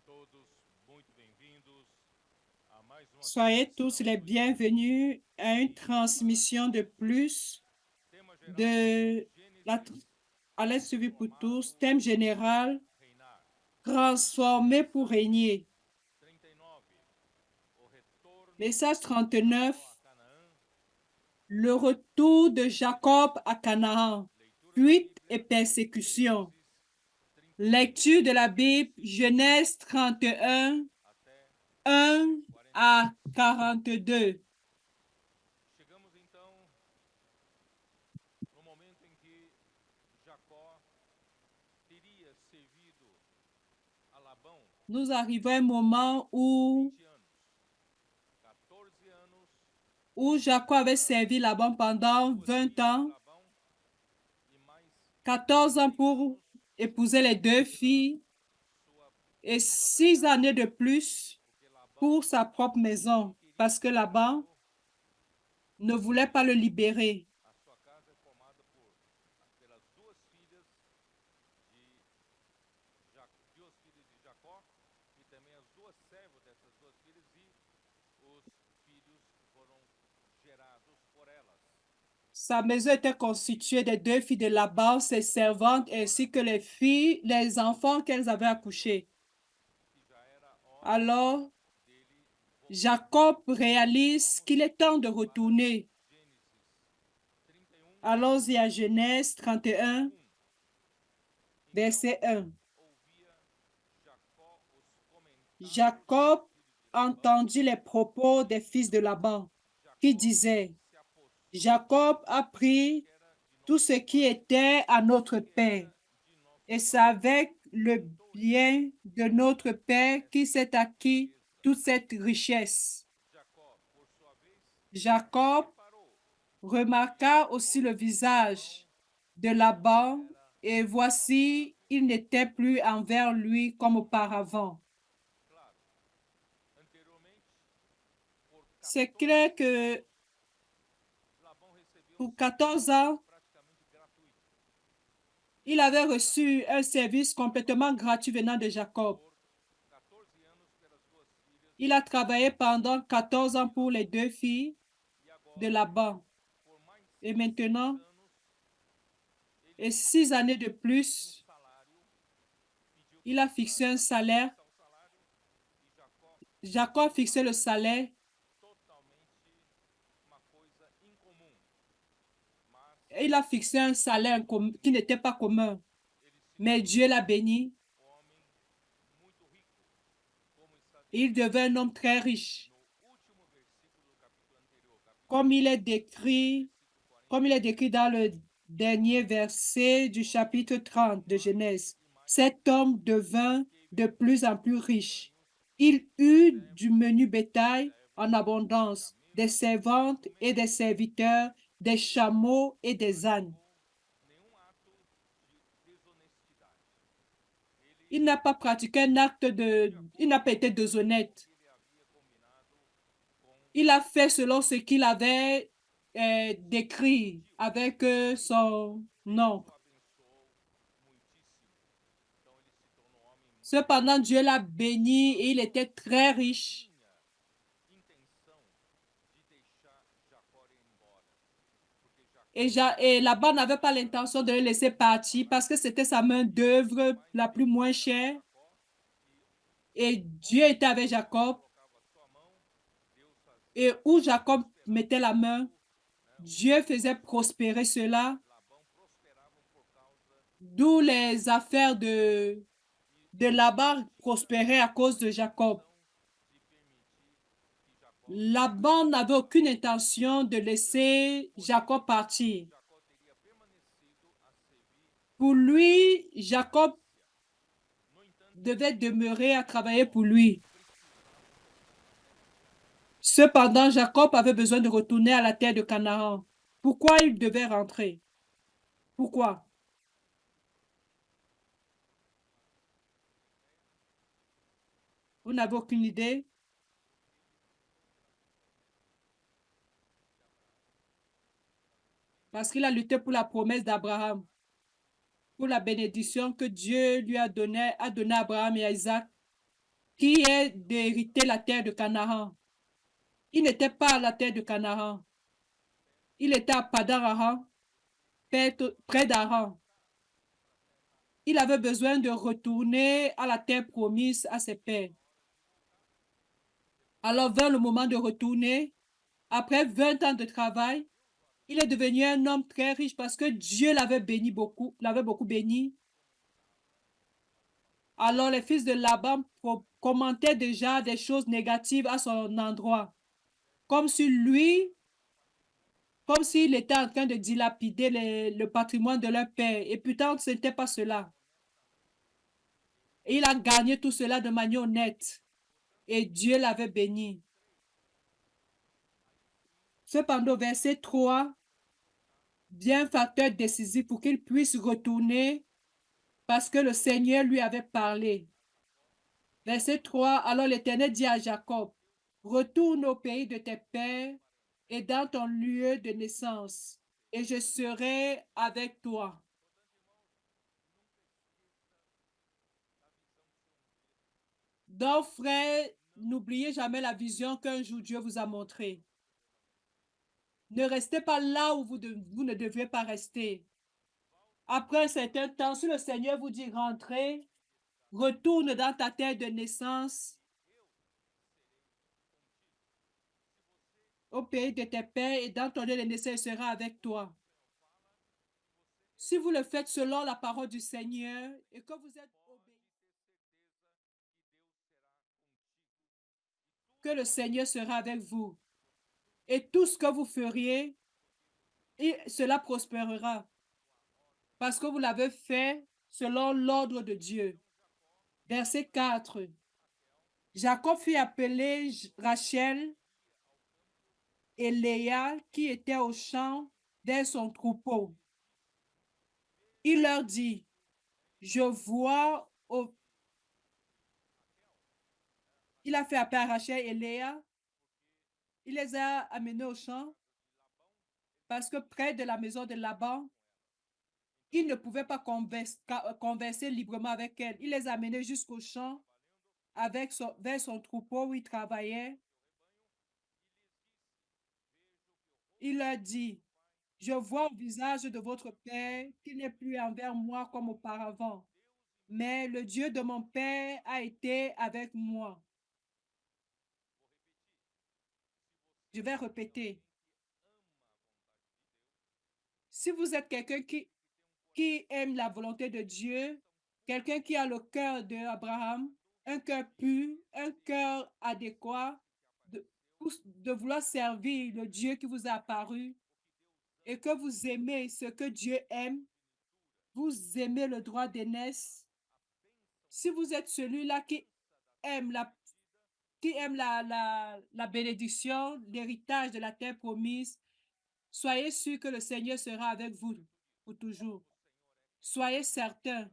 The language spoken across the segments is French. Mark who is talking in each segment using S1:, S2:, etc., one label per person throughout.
S1: todos muito bem-vindos a mais uma
S2: Soyez tous
S1: transmissão
S2: les
S1: do estudo
S2: bienvenus à une
S1: Idioma
S2: transmission de plus
S1: tema geral
S2: de la,
S1: Gênesis
S2: à l'aide suivi pour
S1: transformado
S2: tous, thème général,
S1: a reinar.
S2: transformé pour régner.
S1: 39 o retorno
S2: Message
S1: de Jacó
S2: 39,
S1: a Canaã.
S2: le retour de Jacob à Canaan,
S1: Leitura da
S2: fuite et
S1: Bíblia,
S2: persécution.
S1: Gênesis 39
S2: Lecture de la Bible, Genèse 31,
S1: até
S2: 1 à
S1: 42.
S2: 42.
S1: Chegamos então no momento em que Jacó teria servido a Labão
S2: Nous arrivons à un moment où
S1: 20 anos, 14 anos
S2: Jacob avait
S1: para
S2: servi Laban pendant
S1: duas
S2: 20
S1: filhas de
S2: ans,
S1: Labão e mais
S2: 14 ans
S1: 6
S2: pour
S1: anos
S2: épouser les deux
S1: pela
S2: filles
S1: sua
S2: et
S1: própria
S2: 6
S1: casa,
S2: années de plus
S1: porque Labão
S2: pour sa propre
S1: não
S2: maison,
S1: queria
S2: parce que Laban
S1: libertá-lo.
S2: ne voulait pas le libérer.
S1: A sua casa é formada pelas duas filhas duas filhas de Jacó e também as duas servas dessas duas filhas e os filhos que foram gerados por elas.
S2: Sa maison était constituée des deux filles de Laban, ses servantes, ainsi que les filles, les enfants qu'elles avaient accouchés.
S1: Que já era hora
S2: Alors,
S1: dele voltar.
S2: Jacob réalise
S1: Vamos
S2: qu'il est temps de
S1: para
S2: retourner.
S1: Gênesis 31,
S2: Allons-y à Genèse 31,
S1: 1. Então
S2: verset 1.
S1: ouvia Jacó os comentários dos
S2: Jacob
S1: filhos de Labão,
S2: entendit les propos des fils de Laban, qui
S1: Jacó
S2: disaient,
S1: se apossou de
S2: Jacob a
S1: tudo o
S2: pris
S1: que era de
S2: tout
S1: nosso
S2: ce qui
S1: pai
S2: était à
S1: e
S2: notre
S1: que
S2: père,
S1: era de nosso
S2: et c'est
S1: pai,
S2: avec le
S1: aumentou-lhe
S2: bien de notre père qu'il
S1: esta
S2: s'est acquis
S1: riqueza.
S2: toute cette richesse.
S1: Jacó, por sua vez,
S2: Jacob
S1: reparou que
S2: remarqua
S1: o
S2: aussi le
S1: rosto de Labão
S2: visage de
S1: não
S2: Laban,
S1: era
S2: et
S1: mais
S2: voici,
S1: favorável.
S2: il n'était plus envers lui comme auparavant.
S1: Claro, anteriormente, por
S2: C'est
S1: 14
S2: clair que
S1: anos, Labão recebeu
S2: pour
S1: serviços
S2: 14 ans,
S1: praticamente gratuitos
S2: il avait
S1: de Jacó.
S2: reçu un service complètement gratuit venant de Jacob.
S1: Por 14 anos pelas duas filhas
S2: Il a travaillé pendant 14 ans
S1: de
S2: pour les
S1: Labão.
S2: deux filles
S1: E
S2: de
S1: agora,
S2: Laban.
S1: por mais
S2: Et
S1: 6
S2: maintenant,
S1: anos, ele
S2: et 6 années de
S1: um
S2: plus,
S1: salário, pediu
S2: il
S1: para
S2: a fixé un
S1: Jacó
S2: salaire.
S1: fixar o salário e Jacó fixou
S2: Jacob
S1: um
S2: fixait le
S1: salário
S2: salaire.
S1: totalmente uma coisa incomum. Mas
S2: Et il a fixé un salaire qui n'était pas commun.
S1: ele se
S2: Mais Dieu l'a
S1: tornou
S2: béni.
S1: um homem muito rico, como está
S2: Il devint un
S1: descrito
S2: homme très riche.
S1: no último versículo do capítulo anterior, capítulo
S2: Comme il est
S1: 30,
S2: décrit,
S1: versículo
S2: comme il est
S1: 41.
S2: décrit dans le dernier verset du
S1: Tornou
S2: chapitre 30 de
S1: mais
S2: Genèse.
S1: e mais
S2: Cet
S1: rico,
S2: homme devint
S1: teve
S2: de plus en plus
S1: muitos
S2: riche.
S1: rebanhos,
S2: Il
S1: muitas
S2: eut du
S1: servas,
S2: menu
S1: muitas
S2: bétail en
S1: servas,
S2: abondance, des
S1: camelos e
S2: servantes et des
S1: jumentos.
S2: serviteurs, des chameaux et
S1: Não
S2: des ânes.
S1: praticou nenhum ato de desonestidade. Ele
S2: Il n'a pas pratiqué un acte
S1: agiu
S2: de...
S1: de
S2: Il n'a
S1: acordo
S2: pas été
S1: com o
S2: déshonnête.
S1: que ele havia combinado com
S2: Il a fait selon ce qu'il avait
S1: o
S2: décrit
S1: judio.
S2: avec
S1: E
S2: son
S1: Deus
S2: oncle.
S1: o abençoou muitíssimo. Então ele se tornou um homem muito
S2: Cependant,
S1: rico
S2: Dieu l'a
S1: e
S2: béni et il
S1: Labão
S2: était très
S1: não
S2: riche.
S1: tinha intenção de deixar Jacó ir embora, porque
S2: Et,
S1: Jacó
S2: et là-bas, n'avait pas
S1: era
S2: l'intention de le
S1: um
S2: laisser
S1: homem
S2: partir parce que
S1: falaz
S2: c'était sa
S1: e Deus era
S2: main-d'œuvre
S1: mais
S2: la plus moins
S1: bem-vinda com
S2: chère.
S1: Jacó e
S2: Et Dieu
S1: onde
S2: était avec
S1: Jacó
S2: Jacob.
S1: colocava a sua mão, Deus
S2: Et
S1: fazia
S2: où Jacob
S1: prosperar
S2: mettait la main,
S1: tudo, né?
S2: Dieu faisait prospérer cela.
S1: Labão prosperavam por causa
S2: D'où
S1: de
S2: les affaires
S1: Jacó. E
S2: de
S1: Deus
S2: Laban
S1: não tinha
S2: prospéraient à cause de Jacob.
S1: intenção de permitir que Jacó
S2: Laban
S1: fosse
S2: n'avait
S1: embora.
S2: aucune intention de
S1: Então,
S2: laisser
S1: por isso,
S2: Jacob partir.
S1: Jacó teria permanecido a servir
S2: Pour
S1: Labão
S2: lui,
S1: em
S2: Jacob
S1: primícia. No entanto,
S2: devait demeurer à travailler
S1: Jacó
S2: pour lui.
S1: precisava retornar à terra de Canaã.
S2: Cependant, Jacob avait besoin de retourner à la terre de Canaan. Pourquoi il devait rentrer? Pourquoi? Vous n'avez aucune idée? Parce qu'il a lutté pour la promesse d'Abraham, pour la bénédiction que Dieu lui a donné à Abraham et à Isaac. qui est d'hériter la terre de Canaan. Il n'était pas à la terre de Canaan. Il était à Padan-Aram, près d'Aram. Il avait besoin de retourner à la terre promise à ses pères. Alors vint le moment de retourner. Après 20 ans de travail, il est devenu un homme très riche parce que Dieu l'avait béni beaucoup, l'avait beaucoup béni. Alors les fils de Laban commentaient déjà des choses négatives à son endroit, comme si lui, comme s'il était en train de dilapider le patrimoine de leur père. Et pourtant, ce n'était pas cela. Et il a gagné tout cela de manière honnête. Et Dieu l'avait béni. Cependant, verset 3, bien facteur décisif pour qu'il puisse retourner parce que le Seigneur lui avait parlé. Verset 3, alors l'Éternel dit à Jacob, retourne au pays de tes pères et dans ton lieu de naissance, et je serai avec toi. Donc, frère, n'oubliez jamais la vision qu'un jour Dieu vous a montrée. Ne restez pas là où vous ne devez pas rester. Après un certain temps, si le Seigneur vous dit rentrez, retourne dans ta terre de naissance, au pays de tes pères, et dans ton lieu de naissance, il sera avec toi. Si vous le faites selon la parole du Seigneur et que vous êtes obéis, que le Seigneur sera avec vous. Et tout ce que vous feriez, cela prospérera. Parce que vous l'avez fait selon l'ordre de Dieu. Verset 4. Jacob fit appeler Rachel et Léa qui étaient au champ dans son troupeau. Il leur dit, je vois au... Il a fait appel à Rachel et Léa. Il les a amenés au champ parce que près de la maison de Laban, il ne pouvait pas converser librement avec elle. Il les a amenés jusqu'au champ vers son troupeau où il travaillait. Il leur dit, je vois au visage de votre père qu'il n'est plus envers moi comme auparavant, mais le Dieu de mon père a été avec moi. Je vais répéter. Si vous êtes quelqu'un qui aime la volonté de Dieu, quelqu'un qui a le cœur d'Abraham, un cœur pur, un cœur adéquat, de, de vouloir servir le Dieu qui vous a apparu et que vous aimez ce que Dieu aime, vous aimez le droit d'aînesse. Si vous êtes celui-là aime la bénédiction, l'héritage de la terre promise, soyez sûr que le Seigneur sera avec vous pour toujours. Soyez certain,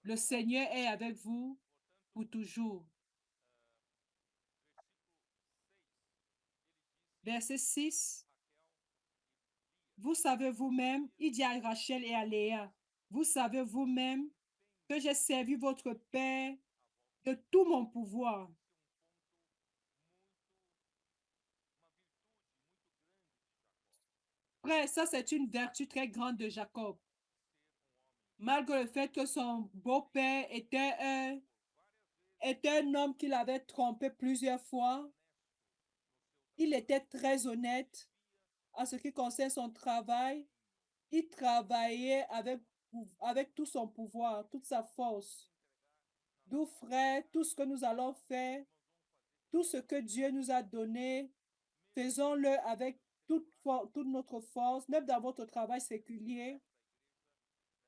S2: le Seigneur est avec vous pour toujours. Verset 6. Vous savez vous-même, il dit à Rachel et à Léa, vous savez vous-même que j'ai servi votre Père de tout mon pouvoir. Frère, ça c'est une vertu très grande de Jacob. Malgré le fait que son beau-père était un homme qu'il avait trompé plusieurs fois, il était très honnête en ce qui concerne son travail. Il travaillait avec tout son pouvoir, toute sa force. D'où, frère, tout ce que nous allons faire, tout ce que Dieu nous a donné, faisons-le avec toute notre force, même dans votre travail séculier.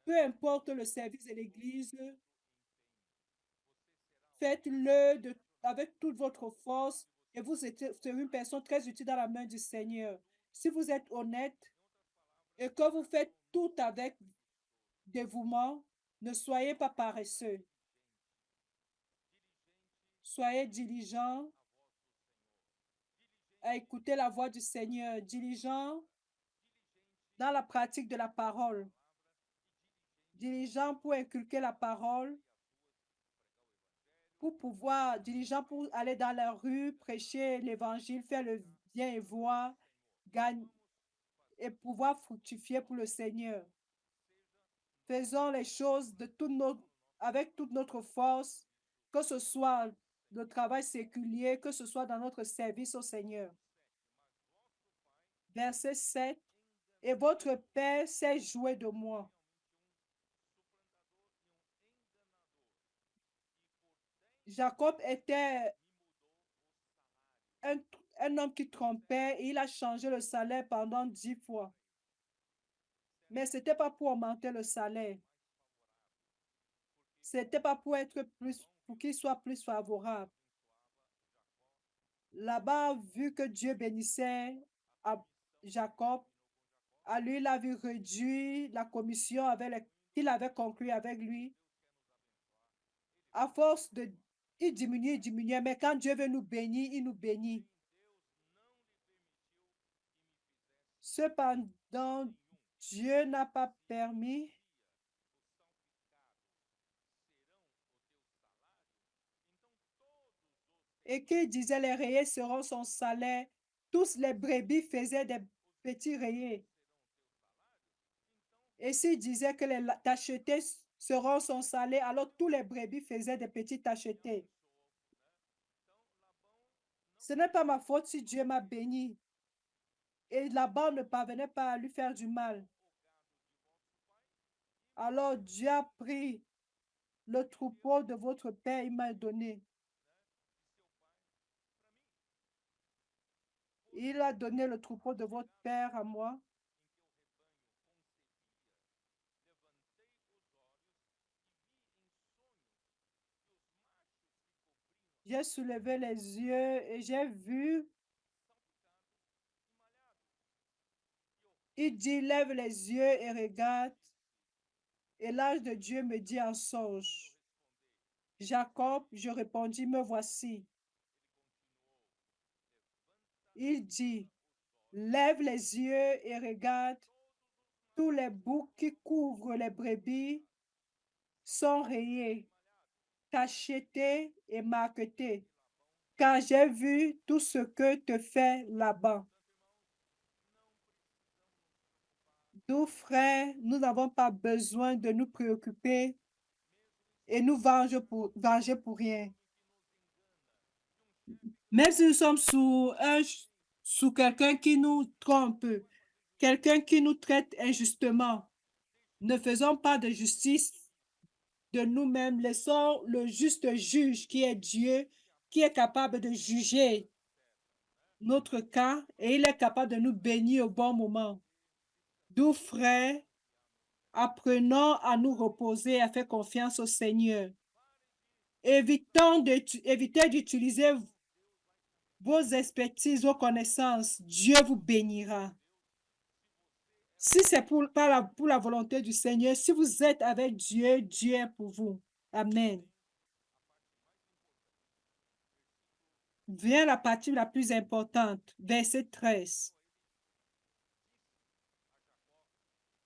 S2: Peu importe le service de l'Église, faites-le avec toute votre force et vous serez une personne très utile dans la main du Seigneur. Si vous êtes honnête et que vous faites tout avec dévouement, ne soyez pas paresseux. Soyez diligents à écouter la voix du Seigneur, diligents dans la pratique de la parole, diligents pour inculquer la parole pour pouvoir, diligent pour aller dans la rue, prêcher l'évangile, faire le bien et voir, gagner et pouvoir fructifier pour le Seigneur. Faisons les choses avec toute notre force, que ce soit le travail séculier, que ce soit dans notre service au Seigneur. Verset 7. Et votre Père s'est joué de moi. Jacob était un homme qui trompait et il a changé le salaire pendant 10 fois. Mais ce n'était pas pour augmenter le salaire. Ce n'était pas pour qu'il soit plus favorable. Là-bas, vu que Dieu bénissait à Jacob, à lui, il avait réduit la commission qu'il avait conclue avec lui. À force de... il diminuait, mais quand Dieu veut nous bénir, il nous bénit. Cependant, Dieu n'a pas permis et qu'il disait les rayés seront son salaire. Tous les brebis faisaient des petits rayés. Et s'il disait que les tachetés seront son salaire, alors tous les brebis faisaient des petits tachetés. Ce n'est pas ma faute si Dieu m'a béni. Et Laban ne parvenait pas à lui faire du mal. Alors Dieu a pris le troupeau de votre père, il m'a donné. Il a donné le troupeau de votre père à moi. J'ai soulevé les yeux et j'ai vu. Il dit, lève les yeux et regarde. Et l'ange de Dieu me dit en songe. Jacob, je répondis, me voici. Il dit, lève les yeux et regarde. Tous les boucs qui couvrent les brebis sont rayés, tachetés et marquetés. Car j'ai vu tout ce que te fait Laban. Nous, frères, nous n'avons pas besoin de nous préoccuper et nous venger pour rien. Même si nous sommes sous quelqu'un qui nous trompe, quelqu'un qui nous traite injustement, ne faisons pas de justice de nous-mêmes. Laissons le juste juge qui est Dieu, qui est capable de juger notre cas et il est capable de nous bénir au bon moment. Nous, frères, apprenons à nous reposer et à faire confiance au Seigneur. Évitez d'utiliser vos expertises, vos connaissances. Dieu vous bénira. Si c'est pour la volonté du Seigneur, si vous êtes avec Dieu, Dieu est pour vous. Amen. Vient la partie la plus importante, verset 13.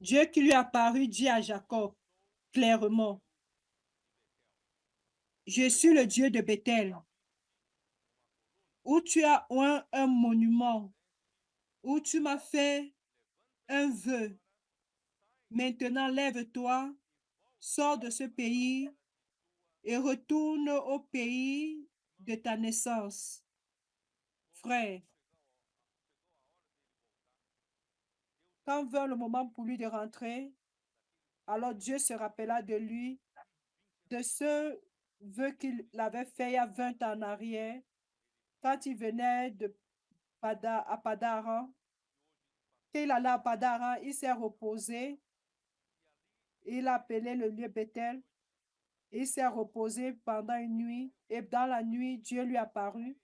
S2: Dieu qui lui apparut dit à Jacob clairement, je suis le Dieu de Bethel, où tu as un monument, où tu m'as fait un vœu. Maintenant, lève-toi, sors de ce pays et retourne au pays de ta naissance. Frère, quand vint le moment pour lui de rentrer, alors Dieu se rappela de lui, de ce vœu qu'il avait fait il y a 20 ans en arrière, quand il venait à Padaran. Quand il allait à Padaran, il s'est reposé. Il a appelé le lieu Bethel. Il s'est reposé pendant une nuit. Et dans la nuit, Dieu lui apparut.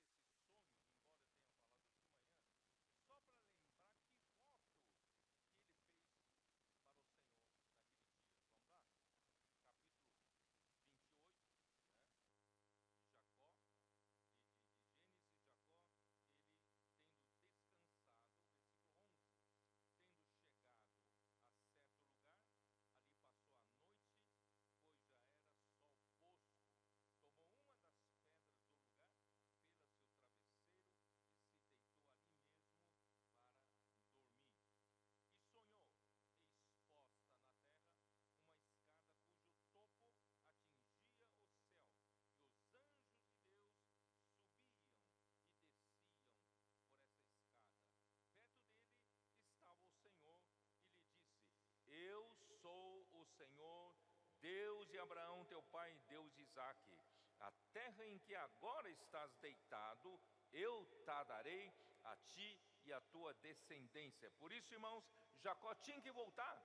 S1: Senhor, Deus de Abraão, teu pai, e Deus de Isaque. A terra em que agora estás deitado, eu te darei a ti e a tua descendência. Por isso, irmãos, Jacó tinha que voltar.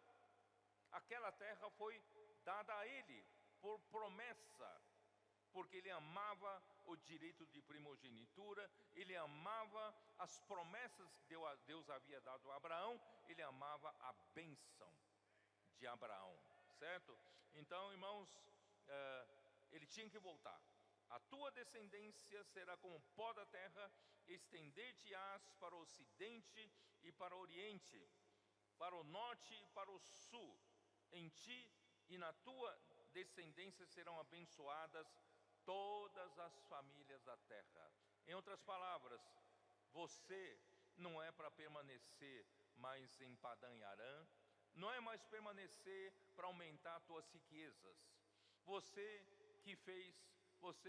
S1: Aquela terra foi dada a ele por promessa, porque ele amava o direito de primogenitura, ele amava as promessas que Deus havia dado a Abraão, ele amava a bênção de Abraão, certo? Então, irmãos, ele tinha que voltar. A tua descendência será como pó da terra, estender-te-ás para o ocidente e para o oriente, para o norte e para o sul. Em ti e na tua descendência serão abençoadas todas as famílias da terra. Em outras palavras, você não é para permanecer mais em Padã e Arã, não é mais permanecer para aumentar tuas riquezas. Você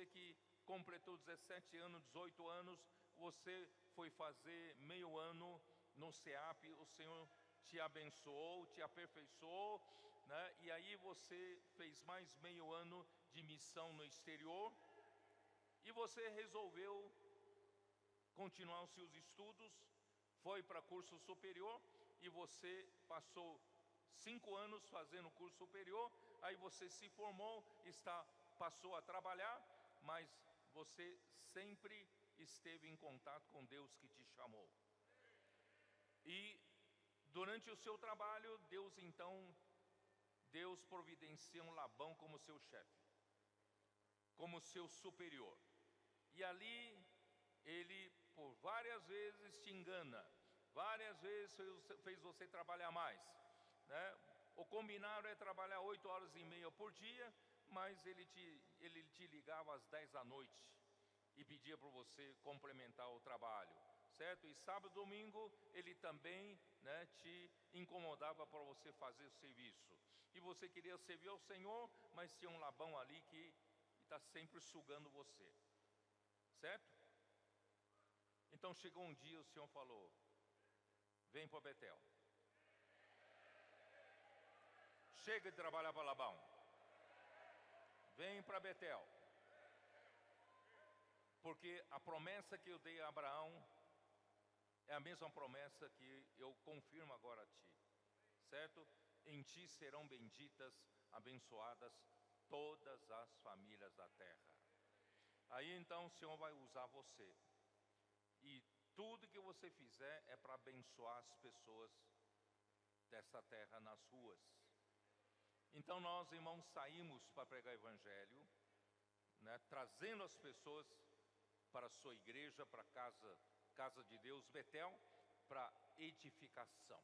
S1: que completou 17 anos, 18 anos, você foi fazer meio ano no SEAP, o Senhor te abençoou, te aperfeiçoou, né? E aí você fez mais meio ano de missão no exterior e você resolveu continuar os seus estudos, foi para curso superior e você passou 5 anos fazendo curso superior, aí você se formou, passou a trabalhar, mas você sempre esteve em contato com Deus que te chamou. E durante o seu trabalho, Deus providencia um Labão como seu chefe, como seu superior. E ali ele por várias vezes te engana, várias vezes fez você trabalhar mais, né? O combinado é trabalhar 8 horas e meia por dia, mas ele te ligava às 10 da noite e pedia para você complementar o trabalho, certo? E sábado e domingo ele também, né, te incomodava para você fazer o serviço. E você queria servir ao Senhor, mas tinha um Labão ali que está sempre sugando você, certo? Então chegou um dia, o Senhor falou: vem para Betel. Chega de trabalhar para Labão. Vem para Betel. Porque a promessa que eu dei a Abraão é a mesma promessa que eu confirmo agora a ti, certo? Em ti serão benditas, abençoadas todas as famílias da terra. Aí então o Senhor vai usar você. E tudo que você fizer é para abençoar as pessoas dessa terra nas ruas. Então nós, irmãos, saímos para pregar o evangelho, né, trazendo as pessoas para a sua igreja, para a casa de Deus, Betel, para edificação.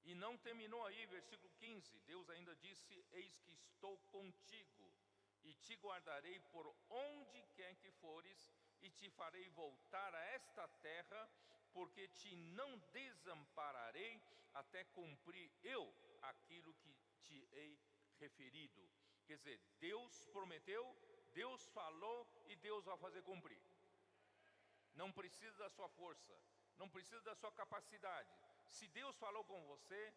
S1: E não terminou aí, versículo 15, Deus ainda disse: eis que estou contigo, e te guardarei por onde quer que fores, e te farei voltar a esta terra, porque te não desampararei, até cumprir eu aquilo que te hei referido. Quer dizer, Deus prometeu, Deus falou e Deus vai fazer cumprir. Não precisa da sua força, não precisa da sua capacidade. Se Deus falou com você,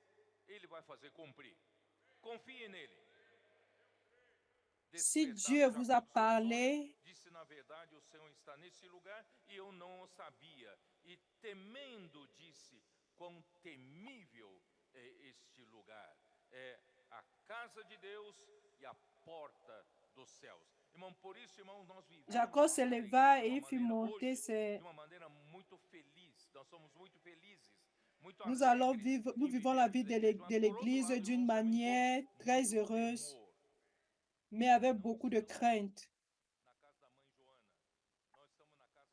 S1: Ele vai fazer cumprir. Confie nele.
S2: Si Dieu vous a parlé,
S1: disse: na verdade o Senhor está nesse lugar e eu não o sabia. E temendo disse: quão temível é este lugar. É a casa de Deus e a porta dos céus. Irmão, por isso, irmão, nós vivemos
S2: Jacob se leva et fit monter
S1: de uma maneira muito feliz. Nós somos muito felizes, muito
S2: Nous
S1: alegres.
S2: nous vivons la vie de l'Église d'une manière très heureuse, mais avec beaucoup de crainte.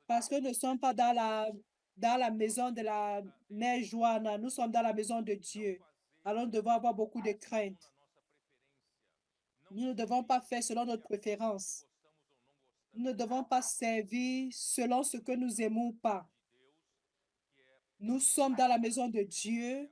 S2: Parce que nous ne sommes pas dans la maison de la mère Joanna, nous sommes dans la maison de Dieu. Alors nous devons avoir beaucoup de crainte. Nous ne devons pas faire selon notre préférence. Nous ne devons pas servir selon ce que nous aimons ou pas. Nous sommes dans la maison de Dieu.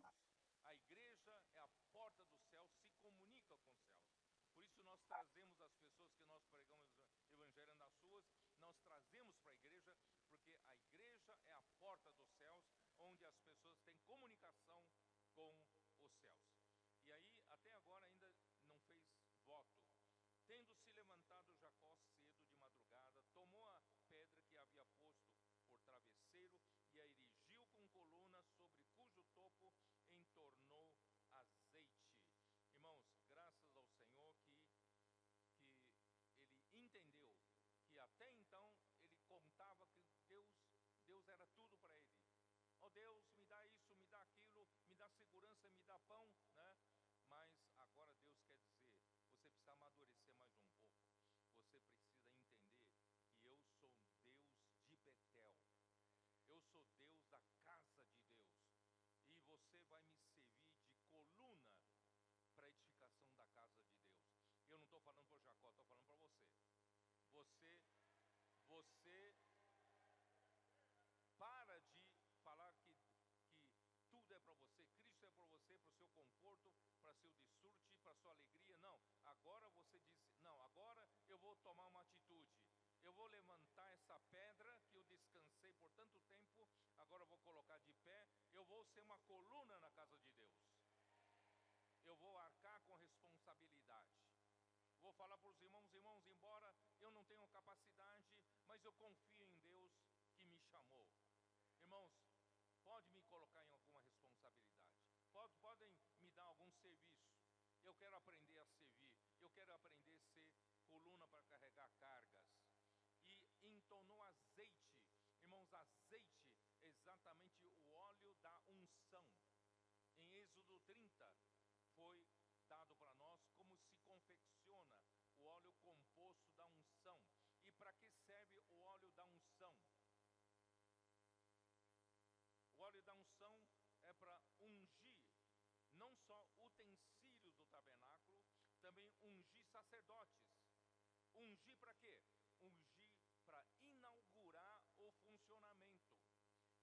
S1: A igreja é a porta do céu, se comunica com os céus. Por isso nós trazemos as pessoas que nós pregamos o evangelho nas ruas, nós trazemos para a igreja, porque a igreja é a porta dos céus, onde as pessoas têm comunicação com os céus. E aí, até agora ainda foto. Tendo se levantado Jacó cedo de madrugada, tomou a pedra que havia posto por travesseiro e a erigiu com coluna, sobre cujo topo entornou azeite. Irmãos, graças ao Senhor que ele entendeu que até então ele contava que Deus era tudo para ele. Ó Deus, me dá isso, me dá aquilo, me dá segurança, me dá pão, né? Mas agora Deus quer dizer, você precisa amadurecer mais um pouco. Você precisa entender que eu sou Deus de Betel. Eu sou Deus da casa de Deus. E você vai me servir de coluna para a edificação da casa de Deus. Eu não estou falando para o Jacó, estou falando para você. Você para de falar que tudo é para você, Cristo é para você, para o seu conforto, para seu desfrute, para sua alegria. Não, agora você diz, não, agora eu vou tomar uma atitude. Eu vou levantar essa pedra que eu descansei por tanto tempo, agora eu vou colocar de pé, eu vou ser uma coluna na casa de Deus. Eu vou arcar com responsabilidade. Vou falar para os irmãos, embora eu não tenha capacidade, mas eu confio em Deus que me chamou. Irmãos, pode me colocar em alguma responsabilidade, podem me dar algum serviço. Eu quero aprender a servir, eu quero aprender a ser coluna para carregar cargas. E entonou azeite. Irmãos, azeite é exatamente o óleo da unção. Em Êxodo 30 foi dado para nós como se confecciona o óleo composto da unção. E para que serve o óleo da unção? O óleo da unção é para ungir não só utensílios do tabernáculo, também ungir sacerdotes. Ungir para quê? Ungir para inaugurar o funcionamento.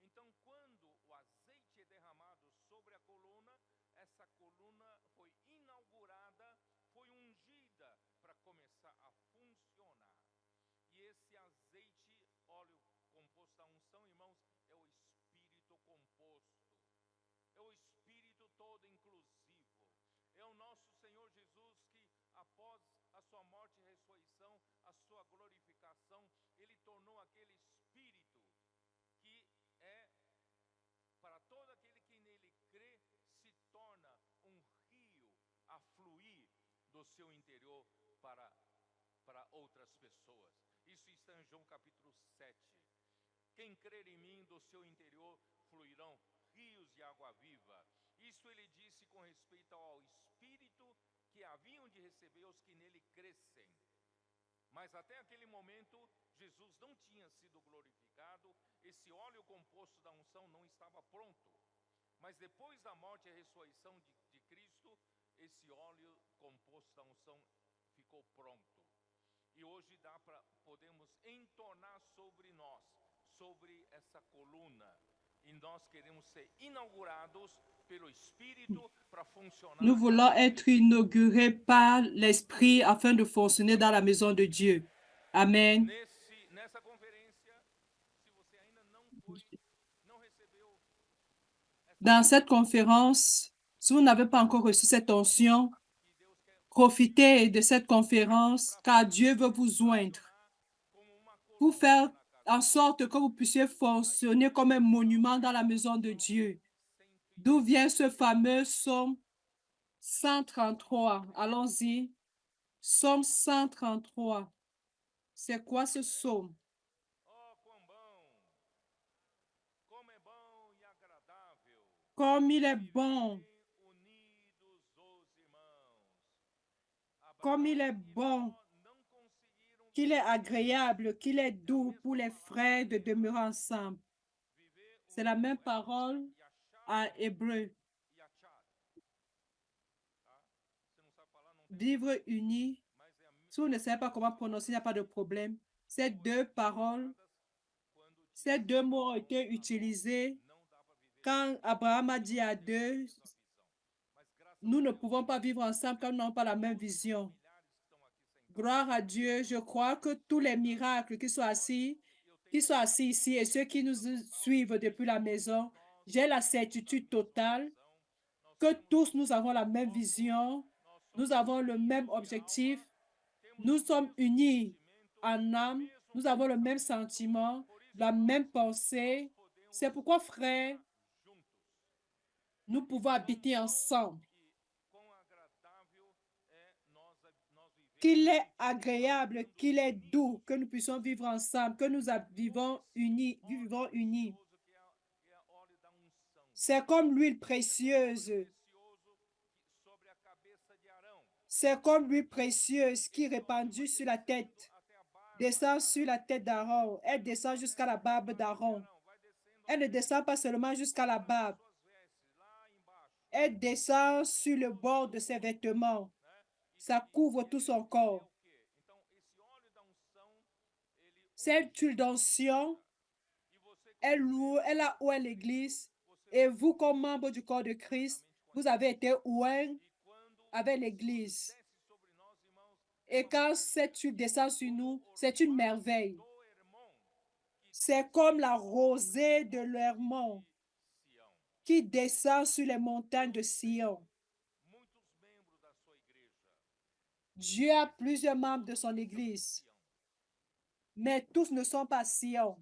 S1: Então, quando o azeite é derramado sobre a coluna, essa coluna foi inaugurada, foi ungida para começar a funcionar. E esse azeite, óleo composto da unção, irmãos, é o Espírito composto. É o Espírito todo inclusivo. É o nosso Senhor Jesus que, após a sua morte e ressurreição, a sua glorificação, Ele tornou aquele Espírito que é, para todo aquele que nele crê, se torna um rio a fluir do seu interior para outras pessoas. Isso está em João capítulo 7. Quem crer em mim, do seu interior fluirão rios de água viva. Isso ele disse com respeito ao Espírito que haviam de receber os que nele crescem. Mas até aquele momento, Jesus não tinha sido glorificado, esse óleo composto da unção não estava pronto. Mas depois da morte e ressurreição de Cristo, esse óleo composto da unção ficou pronto. E hoje podemos entornar sobre nós, sobre essa coluna. E nós queremos ser inaugurados pelo Espírito para funcionar.
S2: Nous voulons être inaugurés par l'Esprit afin de fonctionner dans la maison de Dieu. Amen.
S1: Nessa conferência, se você ainda não recebeu.
S2: Dans cette conférence, si vous n'avez pas encore reçu cette onction, profitez de cette conférence car Dieu veut vous joindre pour faire en sorte que vous puissiez fonctionner comme un monument dans la maison de Dieu. D'où vient ce fameux psaume 133? Allons-y. Psaume 133. C'est quoi ce psaume? Comme il est bon. Comme il est bon. Qu'il est agréable, qu'il est doux pour les frères de demeurer ensemble. C'est la même parole en hébreu. Vivre unis. Si vous ne savez pas comment prononcer, il n'y a pas de problème. Ces deux paroles, ces deux mots ont été utilisés quand Abraham a dit à deux, nous ne pouvons pas vivre ensemble quand nous n'avons pas la même vision. Gloire à Dieu, je crois que tous les miracles qui sont assis ici et ceux qui nous suivent depuis la maison, j'ai la certitude totale que tous nous avons la même vision, Nous avons le même objectif. Nous sommes unis en âme. Nous avons le même sentiment, la même pensée. C'est pourquoi, frère, nous pouvons habiter ensemble. Qu'il est agréable, qu'il est doux, que nous puissions vivre ensemble, que nous vivons unis. C'est comme l'huile précieuse. C'est comme l'huile précieuse qui est répandue sur la tête, descend sur la tête d'Aaron. Elle descend jusqu'à la barbe d'Aaron. Elle ne descend pas seulement jusqu'à la barbe. Elle descend sur le bord de ses vêtements. Ça couvre tout son corps. Cette huile d'onction, elle a oué l'Église. Et vous, comme membre du corps de Christ, vous avez été oué avec l'Église. Et quand cette huile descend sur nous, c'est une merveille. C'est comme la rosée de l'Hermon qui descend sur les montagnes de Sion. Dieu a plusieurs membres de son Église, mais tous ne sont pas Sion.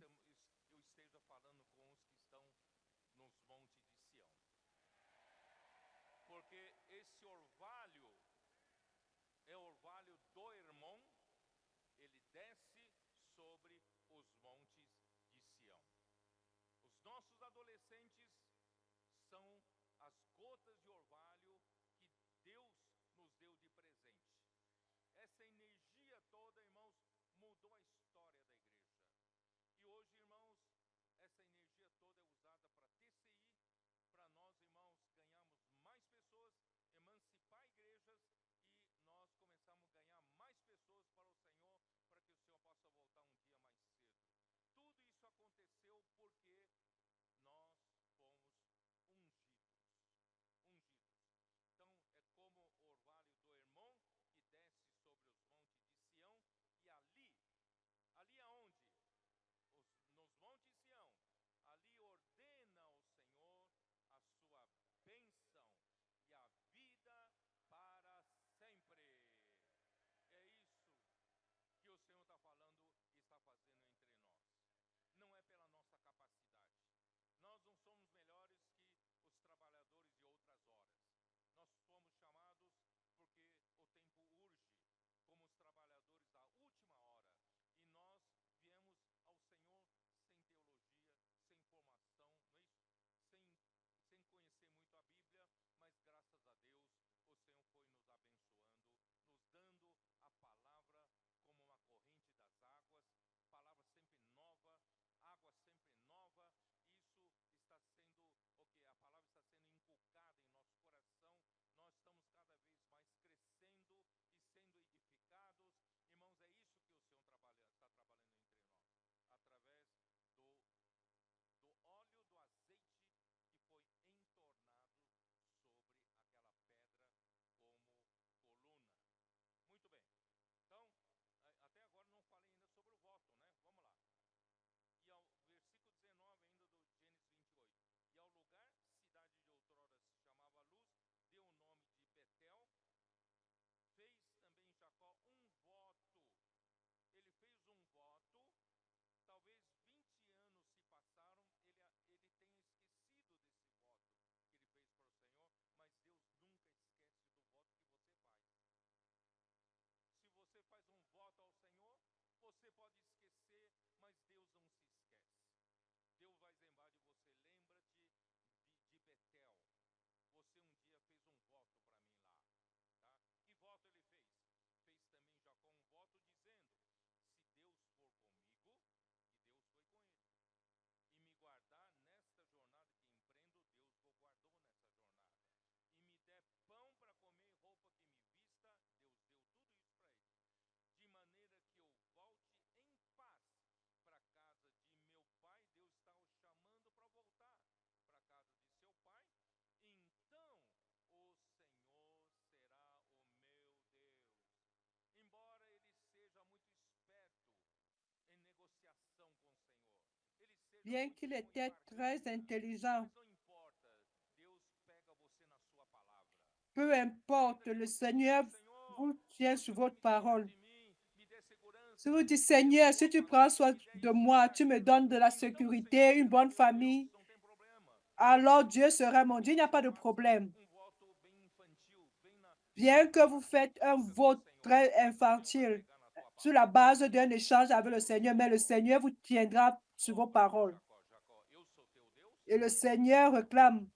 S2: Bien qu'il était très intelligent, Peu importe, le Seigneur vous tient sur votre parole. Si vous dites, Seigneur, si tu prends soin de moi, tu me donnes de la sécurité, une bonne famille, alors Dieu sera mon Dieu, il n'y a pas de problème. Bien que vous faites un vote très infantile sur la base d'un échange avec le Seigneur, mais le Seigneur vous tiendra sur vos paroles. Et le Seigneur réclame,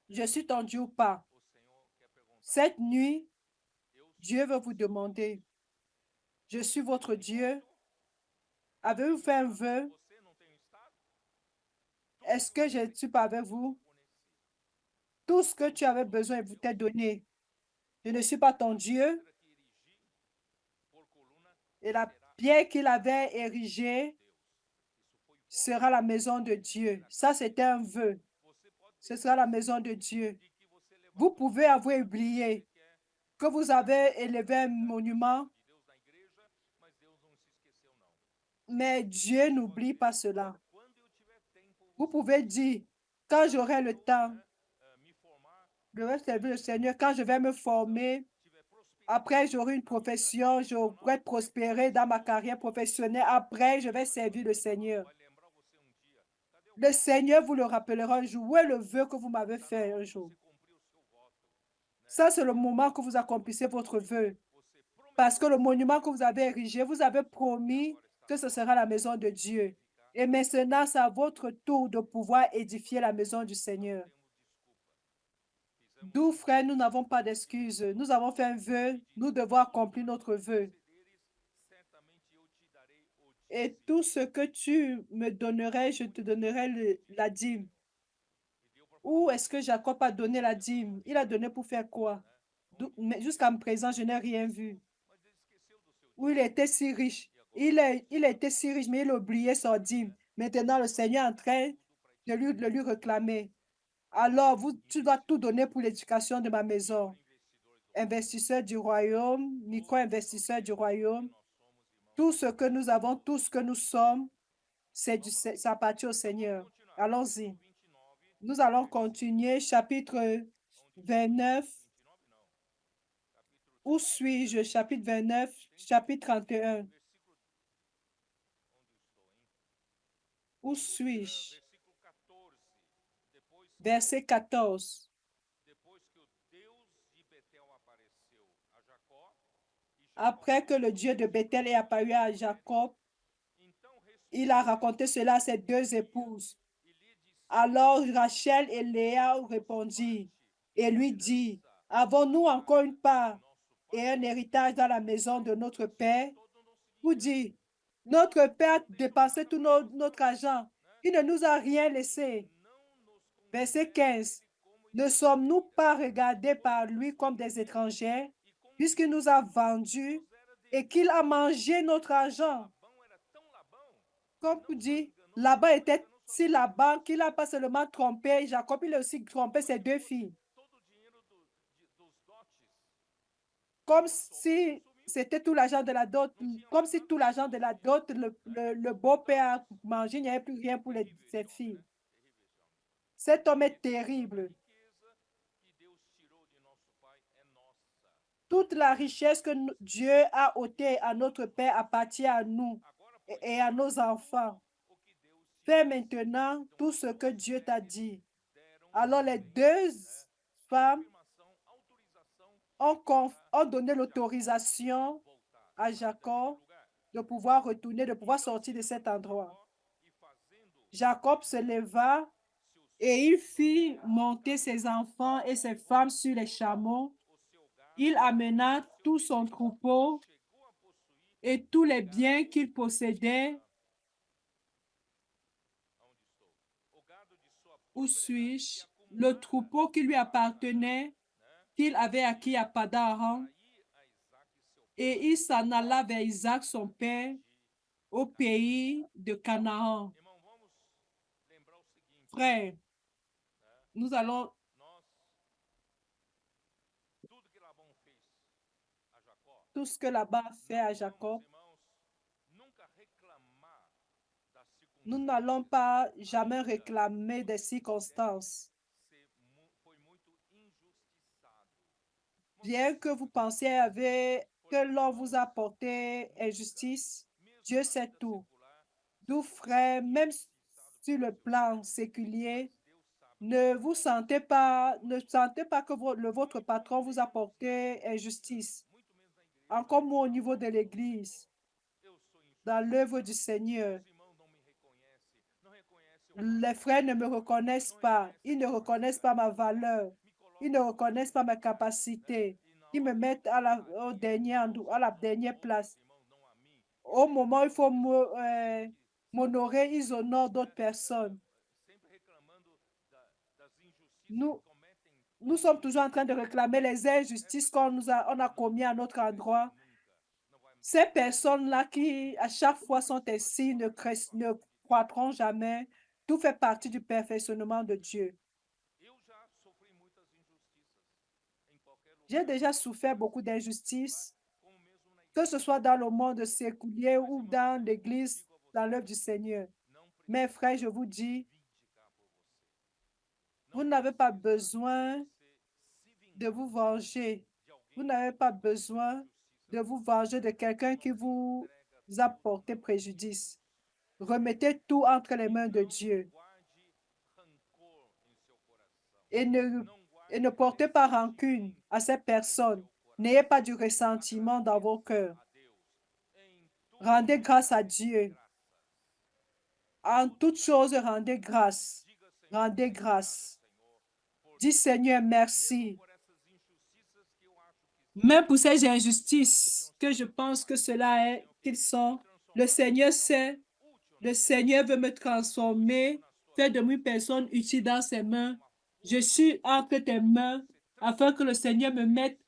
S2: je suis ton Dieu ou pas. Cette nuit, Dieu veut vous demander, je suis votre Dieu. Avez-vous fait un vœu? Est-ce que je ne suis pas avec vous? Tout ce que tu avais besoin vous t'est donné. Je ne suis pas ton Dieu. Et la pierre qu'il avait érigée sera la maison de Dieu. Ça, c'était un vœu. Ce sera la maison de Dieu. Vous pouvez avoir oublié que vous avez élevé un monument, mais Dieu n'oublie pas cela. Vous pouvez dire, quand j'aurai le temps, je vais servir le Seigneur, quand je vais me former, après j'aurai une profession, j'aurai prospéré dans ma carrière professionnelle, après je vais servir le Seigneur. Le Seigneur vous le rappellera un jour. Où est le vœu que vous m'avez fait un jour? Ça, c'est le moment que vous accomplissez votre vœu. Parce que le monument que vous avez érigé, vous avez promis que ce sera la maison de Dieu. Et maintenant, c'est à votre tour de pouvoir édifier la maison du Seigneur. D'où, frère, nous n'avons pas d'excuses. Nous avons fait un vœu, nous devons accomplir notre vœu. Et tout ce que tu me donnerais, je te donnerai la dîme. Où est-ce que Jacob a donné la dîme? Il a donné pour faire quoi? Mais jusqu'à présent, je n'ai rien vu. Où il était si riche. Il était si riche, mais il a oublié son dîme. Maintenant, le Seigneur est en train de lui réclamer. Alors, tu dois tout donner pour l'éducation de ma maison. Investisseur du royaume, micro-investisseur du royaume. Tout ce que nous avons, tout ce que nous sommes, ça appartient au Seigneur. Allons-y. Nous allons continuer, chapitre 29. Où suis-je? Chapitre 29, chapitre 31. Où suis-je? Verset 14. Après que le Dieu de Bethel ait apparu à Jacob, il a raconté cela à ses deux épouses. Alors Rachel et Léa répondirent et lui dit, avons-nous encore une part et un héritage dans la maison de notre père? Vous dit, notre père a dépensé tout notre argent. Il ne nous a rien laissé. Verset 15. Ne sommes-nous pas regardés par lui comme des étrangers, puisqu'il nous a vendus et qu'il a mangé notre argent? Comme vous dites, Laban était si Laban qu'il n'a pas seulement trompé Jacob, il a aussi trompé ses deux filles. Comme si c'était tout l'argent de la dot, comme si tout l'argent de la dot, le beau-père a mangé, il n'y avait plus rien pour ses filles. Cet homme est terrible. Toute la richesse que Dieu a ôtée à notre Père appartient à nous et à nos enfants. Fais maintenant tout ce que Dieu t'a dit. Alors les deux femmes ont donné l'autorisation à Jacob de pouvoir retourner, de pouvoir sortir de cet endroit. Jacob se leva et il fit monter ses enfants et ses femmes sur les chameaux. Il amena tout son troupeau et tous les biens qu'il possédait. Où suis-je? Le troupeau qui lui appartenait, qu'il avait acquis à Padan-Aram. Et il s'en alla vers Isaac, son père, au pays de Canaan. Frère, nous allons... Tout ce que Laban a fait à Jacob, nous n'allons pas jamais réclamer des circonstances. Bien que vous pensiez que l'on vous a porté injustice, Dieu sait tout. D'où, frère, même sur le plan séculier, ne sentez pas que votre patron vous a porté injustice. Encore moins au niveau de l'Église, dans l'œuvre du Seigneur. Les frères ne me reconnaissent pas. Ils ne reconnaissent pas ma valeur. Ils ne reconnaissent pas ma capacité. Ils me mettent à la dernière place. Au moment où il faut m'honorer, ils honorent d'autres personnes. Nous, nous sommes toujours en train de réclamer les injustices on a commises à notre endroit. Ces personnes-là qui, à chaque fois, sont ainsi, ne croîtront jamais. Tout fait partie du perfectionnement de Dieu. J'ai déjà souffert beaucoup d'injustices, que ce soit dans le monde séculier ou dans l'Église, dans l'œuvre du Seigneur. Mes frères, je vous dis, vous n'avez pas besoin de vous venger. Vous n'avez pas besoin de vous venger de quelqu'un qui vous a porté préjudice. Remettez tout entre les mains de Dieu et ne portez pas rancune à ces personnes. N'ayez pas du ressentiment dans vos cœurs. Rendez grâce à Dieu. En toutes choses, rendez grâce. Rendez grâce. Dis Seigneur, merci. Même pour ces injustices que je pense que qu'ils sont, le Seigneur sait, le Seigneur veut me transformer, faire de moi une personne utile dans ses mains. Je suis entre tes mains afin que le Seigneur me mette,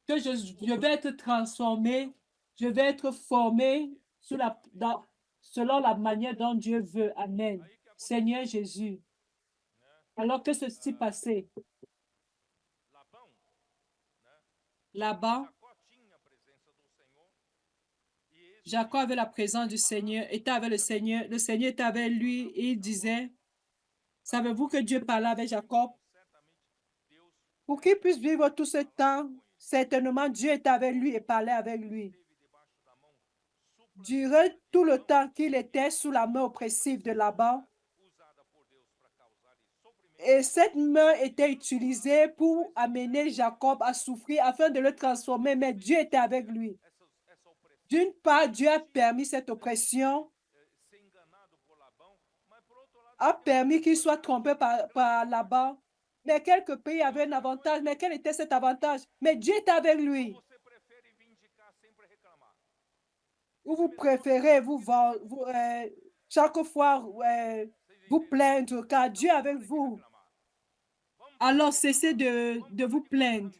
S2: que je vais être transformé, je vais être formé selon la manière dont Dieu veut. Amen. Seigneur Jésus. Alors que ceci passait là-bas, Jacob avait la présence du Seigneur, était avec le Seigneur était avec lui et il disait, savez-vous que Dieu parlait avec Jacob? Pour qu'il puisse vivre tout ce temps, certainement Dieu était avec lui et parlait avec lui. Durant tout le temps qu'il était sous la main oppressive de Laban, et cette main était utilisée pour amener Jacob à souffrir afin de le transformer, mais Dieu était avec lui. D'une part, Dieu a permis cette oppression, a permis qu'il soit trompé par Laban. Mais quelques pays avaient un avantage. Mais quel était cet avantage? Mais Dieu était avec lui. Ou vous préférez chaque fois vous plaindre car Dieu est avec vous. Alors cessez de vous plaindre.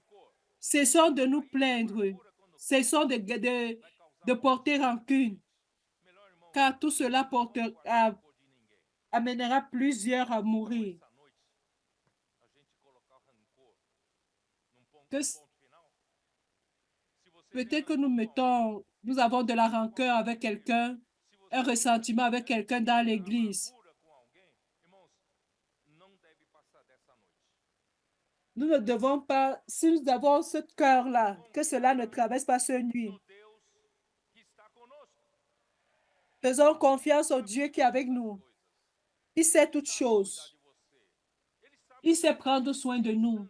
S2: Cessons de nous plaindre. Cessons de porter rancune. Car tout cela amènera plusieurs à mourir. Peut-être que nous avons de la rancœur avec quelqu'un, un ressentiment avec quelqu'un dans l'église. Nous ne devons pas, si nous avons ce cœur-là, que cela ne traverse pas cette nuit. Faisons confiance au Dieu qui est avec nous. Il sait toutes choses. Il sait prendre soin de nous.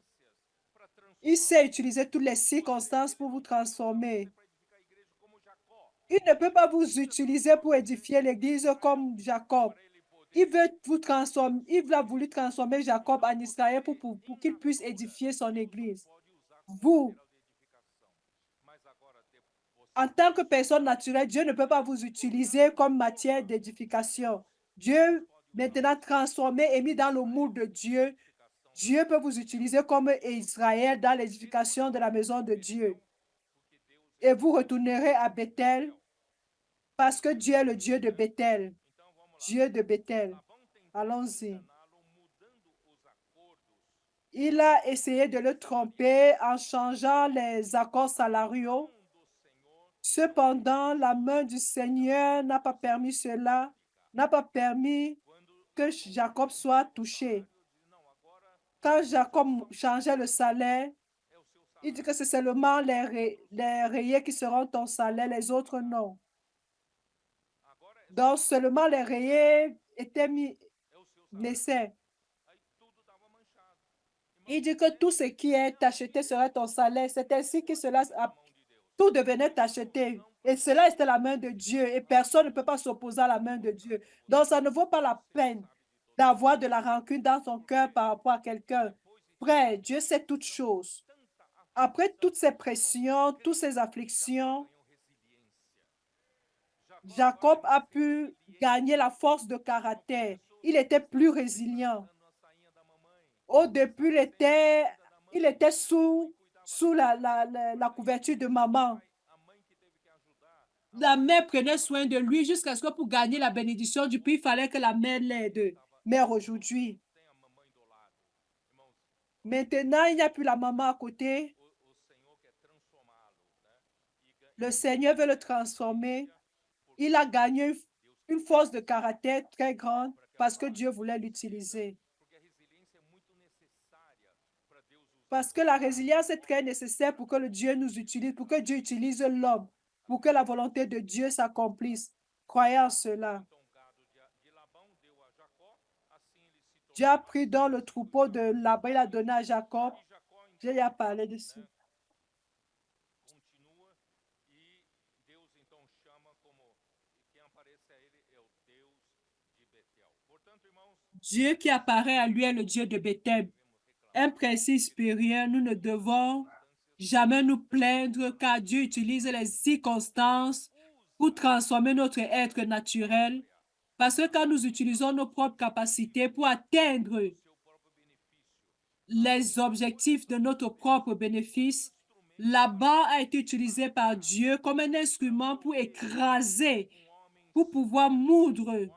S2: Il sait utiliser toutes les circonstances pour vous transformer. Il ne peut pas vous utiliser pour édifier l'église comme Jacob. Il veut vous transformer. Il a voulu transformer Jacob en Israël pour qu'il puisse édifier son église. Vous, en tant que personne naturelle, Dieu ne peut pas vous utiliser comme matière d'édification. Dieu, maintenant transformé et mis dans le moule de Dieu, Dieu peut vous utiliser comme Israël dans l'édification de la maison de Dieu. Et vous retournerez à Bethel parce que Dieu est le Dieu de Bethel. Dieu de Bethel. Allons-y. Il a essayé de le tromper en changeant les accords salariaux. Cependant, la main du Seigneur n'a pas permis cela, n'a pas permis que Jacob soit touché. Quand Jacob changeait le salaire, Il dit que c'est seulement les rayés qui seront ton salaire, les autres non.
S1: Agora é
S2: Donc
S1: só
S2: seulement les rayés étaient mis,
S1: é o seu salário.
S2: blessés.
S1: Aí tudo estava manchado.
S2: Il
S1: Irmãos,
S2: dit que tout ce qui est acheté serait ton salaire. C'est ainsi que cela, tout devenait acheté. Et cela était la main de Dieu. Et personne ne peut pas s'opposer à la main de Dieu. Donc ça ne vaut pas la peine d'avoir de la rancune dans son cœur par rapport à quelqu'un. Frère, Dieu sait toutes choses. Après toutes ces pressions, toutes ces afflictions, Jacob a pu gagner la force de caractère. Il était plus résilient. Au début, il était sous la couverture de maman. La mère prenait soin de lui jusqu'à ce que pour gagner la bénédiction du pays, il fallait que la mère l'aide. Mais aujourd'hui, maintenant, il n'y a plus la maman à côté. Le Seigneur veut le transformer. Il a gagné une force de caractère très grande parce que Dieu voulait l'utiliser. Parce que la résilience est très nécessaire pour que le Dieu nous utilise, pour que Dieu utilise l'homme, pour que la volonté de Dieu s'accomplisse. Croyez en cela. Dieu a pris dans le troupeau de Laban, il a donné à Jacob. J'ai déjà parlé de ça. Dieu qui apparaît à lui est le Dieu de Bethel. Un principe supérieur, nous ne devons jamais nous plaindre car Dieu utilise les circonstances pour transformer notre être naturel. Parce que quand nous utilisons nos propres capacités pour atteindre les objectifs de notre propre bénéfice, Laban a été utilisé par Dieu comme un instrument pour écraser, pour pouvoir moudre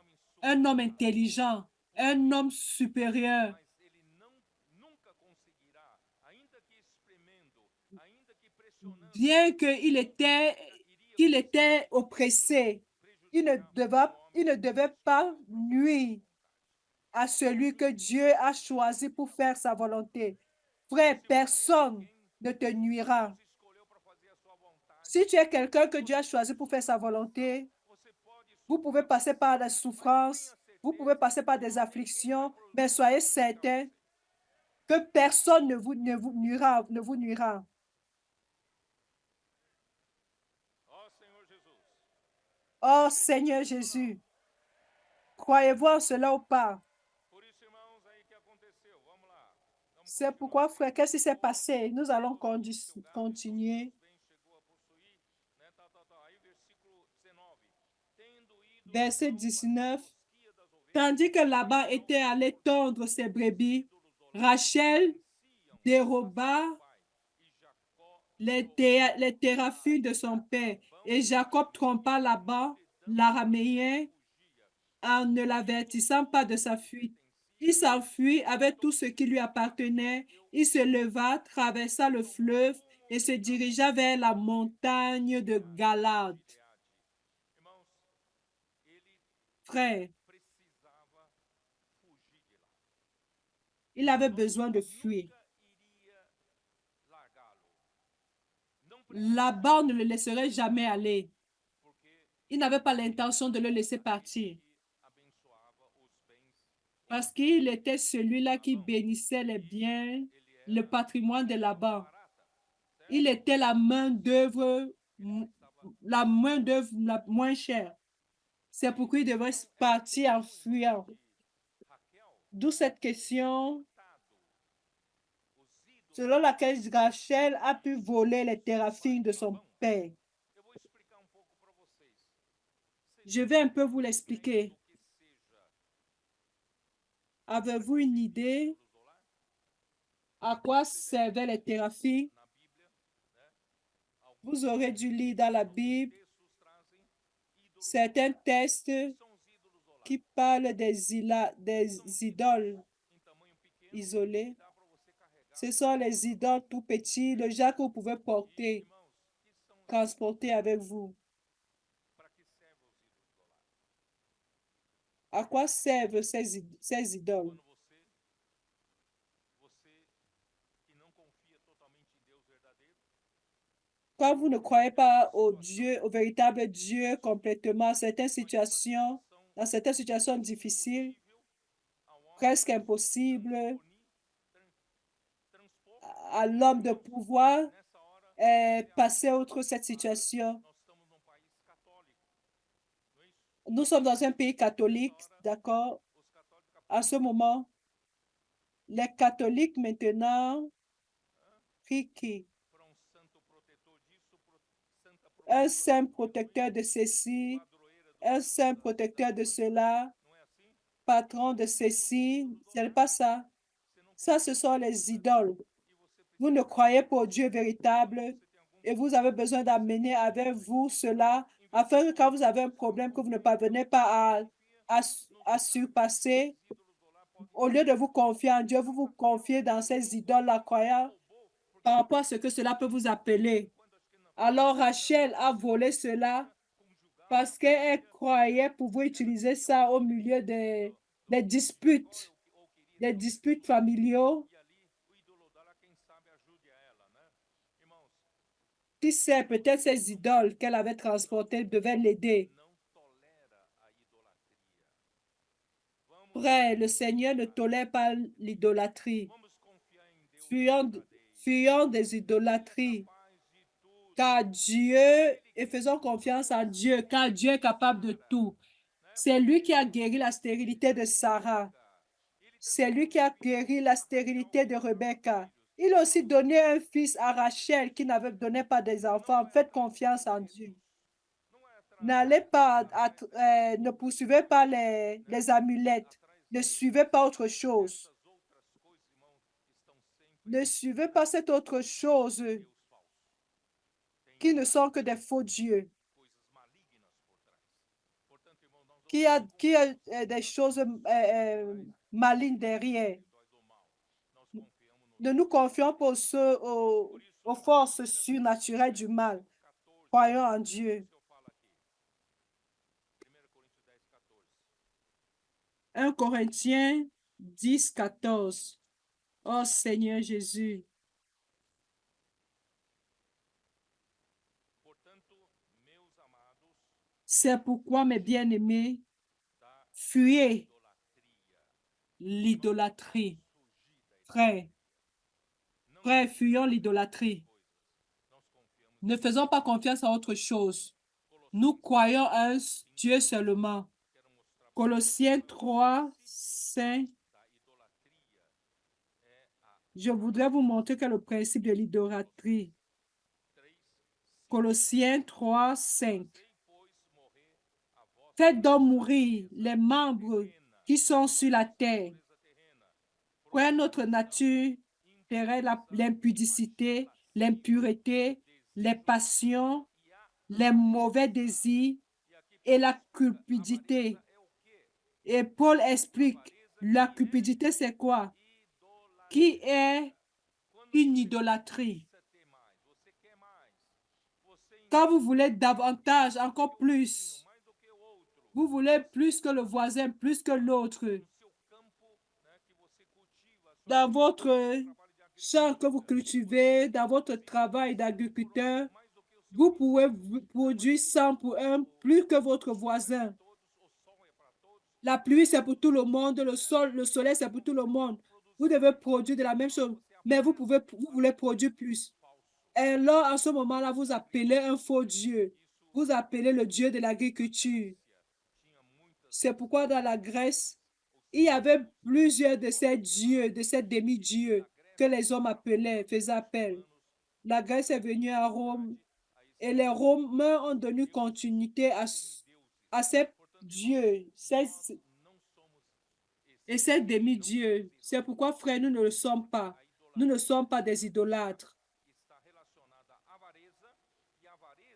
S2: un homme intelligent, un homme supérieur. Bien qu'il était oppressé, il ne devait pas nuire à celui que Dieu a choisi pour faire sa volonté. Frère, personne ne te nuira. Si tu es quelqu'un que Dieu a choisi pour faire sa volonté, vous pouvez passer par la souffrance, vous pouvez passer par des afflictions, mais soyez certains que personne ne vous nuira, ne vous nuira. Oh Seigneur Jésus, croyez-vous en cela ou pas? C'est pourquoi, frère, qu'est-ce qui s'est passé? Nous allons continuer. Verset 19. Tandis que Laban était allé tondre ses brebis, Rachel déroba les téraphiles de son père. Et Jacob trompa Laban, l'araméen, en ne l'avertissant pas de sa fuite. Il s'enfuit avec tout ce qui lui appartenait. Il se leva, traversa le fleuve et se dirigea vers la montagne de Galade. Frère, il avait besoin de fuir. Laban ne le laisserait jamais aller. Il n'avait pas l'intention de le laisser partir. Parce qu'il était celui-là qui bénissait les biens, le patrimoine de Laban. Il était la main-d'œuvre la moins chère. C'est pourquoi il devait partir en fuyant. D'où cette question selon laquelle Rachel a pu voler les téraphiles de son père. Je vais un peu vous l'expliquer. Avez-vous une idée à quoi servaient les téraphiles? Vous aurez dû lire dans la Bible certains textes qui parlent des idoles isolées. Ce sont les idoles tout petits, le genre que vous pouvez porter, transporter avec vous. À quoi servent ces idoles? Quand vous ne croyez pas au Dieu, au véritable Dieu complètement, dans certaines situations difficiles, presque impossibles, à l'homme de pouvoir passer outre cette situation. Nous sommes dans un pays catholique, d'accord? À ce moment, les catholiques maintenant prient qui? Un saint protecteur de ceci, un saint protecteur de cela, patron de ceci. Ce n'est pas ça. Ça, ce sont les idoles. Vous ne croyez pas au Dieu véritable et vous avez besoin d'amener avec vous cela afin que quand vous avez un problème que vous ne parvenez pas à surpasser, au lieu de vous confier en Dieu, vous vous confiez dans ces idoles-là, croyant par rapport à ce que cela peut vous appeler. Alors Rachel a volé cela parce qu'elle croyait pouvoir utiliser ça au milieu des disputes familiaux. Qui sait, peut-être ces idoles qu'elle avait transportées devaient l'aider. Frère, le Seigneur ne tolère pas l'idolâtrie. Fuyons, fuyons des idolâtries. Car Dieu, et faisons confiance en Dieu, car Dieu est capable de tout. C'est lui qui a guéri la stérilité de Sarah. C'est lui qui a guéri la stérilité de Rebecca. Il a aussi donné un fils à Rachel qui n'avait donné pas des enfants. Faites confiance en Dieu. N'allez pas, ne poursuivez pas les amulettes. Ne suivez pas autre chose. Ne suivez pas cette autre chose qui ne sont que des faux dieux. Qui a des choses malignes derrière. Ne nous confions pas aux forces surnaturelles du mal. Croyons en Dieu. 1 Corinthiens 10, 14. Oh Seigneur Jésus. C'est pourquoi, mes bien-aimés, fuyez l'idolâtrie. Frère, fuyons l'idolâtrie. Ne faisons pas confiance à autre chose. Nous croyons à un Dieu seulement. Colossiens 3, 5. Je voudrais vous montrer que le principe de l'idolâtrie. Colossiens 3, 5. Faites donc mourir les membres qui sont sur la terre. Quoi, notre nature terrestre, l'impudicité, l'impureté, les passions, les mauvais désirs et la cupidité. Et Paul explique, la cupidité, c'est quoi? Qui est une idolâtrie. Quand vous voulez davantage, encore plus, vous voulez plus que le voisin, plus que l'autre. Dans votre champ que vous cultivez, dans votre travail d'agriculteur, vous pouvez produire 100 pour 1 plus que votre voisin. La pluie, c'est pour tout le monde. Le soleil, c'est pour tout le monde. Vous devez produire de la même chose, mais vous voulez produire plus. Et alors, en ce moment-là, vous appelez un faux Dieu. Vous appelez le Dieu de l'agriculture. C'est pourquoi dans la Grèce, il y avait plusieurs de ces dieux, de ces demi-dieux que les hommes faisaient appel. La Grèce est venue à Rome et les Romains ont donné continuité à ces dieux et ces demi-dieux. C'est pourquoi, frère, nous ne le sommes pas. Nous ne sommes pas des idolâtres.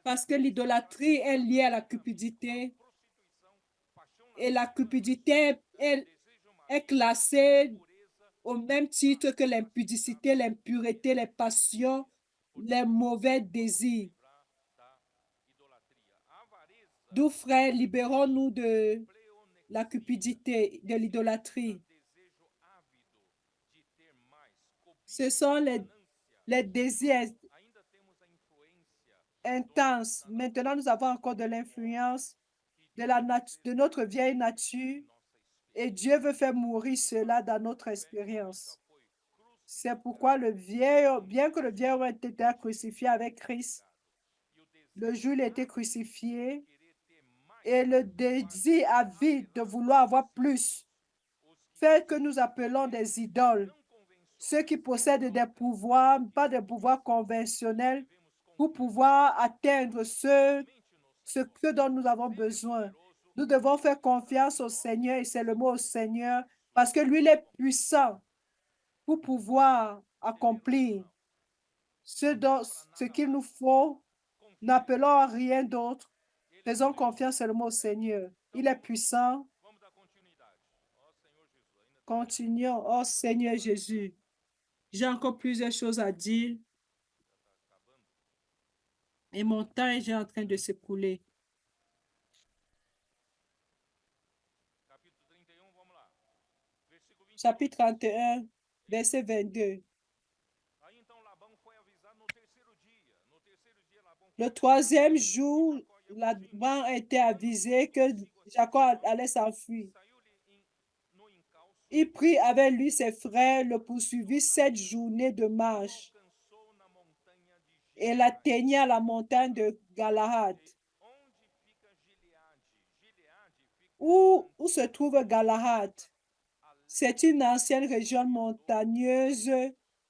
S2: Parce que l'idolâtrie est liée à la cupidité. Et la cupidité est classée au même titre que l'impudicité, l'impureté, les passions, les mauvais désirs. D'où, frère, libérons-nous de la cupidité, de l'idolâtrie. Ce sont les désirs. intense. Maintenant, nous avons encore de l'influence de notre vieille nature et Dieu veut faire mourir cela dans notre expérience. C'est pourquoi bien que le vieil homme ait été crucifié avec Christ, le jour où il a été crucifié, et le désir avide de vouloir avoir plus fait que nous appelons des idoles, ceux qui possèdent des pouvoirs, pas des pouvoirs conventionnels, pour pouvoir atteindre ce dont nous avons besoin. Nous devons faire confiance au Seigneur, et c'est le mot au Seigneur, parce que lui, il est puissant pour pouvoir accomplir ce qu'il nous faut. N'appelons à rien d'autre. Faisons confiance seulement au Seigneur. Il est puissant. Continuons. Oh Seigneur Jésus, j'ai encore plusieurs choses à dire et mon temps est déjà en train de s'écouler. Chapitre 31, verset 22. Le troisième jour, Laban a été avisé que Jacob allait s'enfuir. Il prit avec lui ses frères, le poursuivit 7 journées de marche et l'atteignit à la montagne de Galahad. Où se trouve Galahad? C'est une ancienne région montagneuse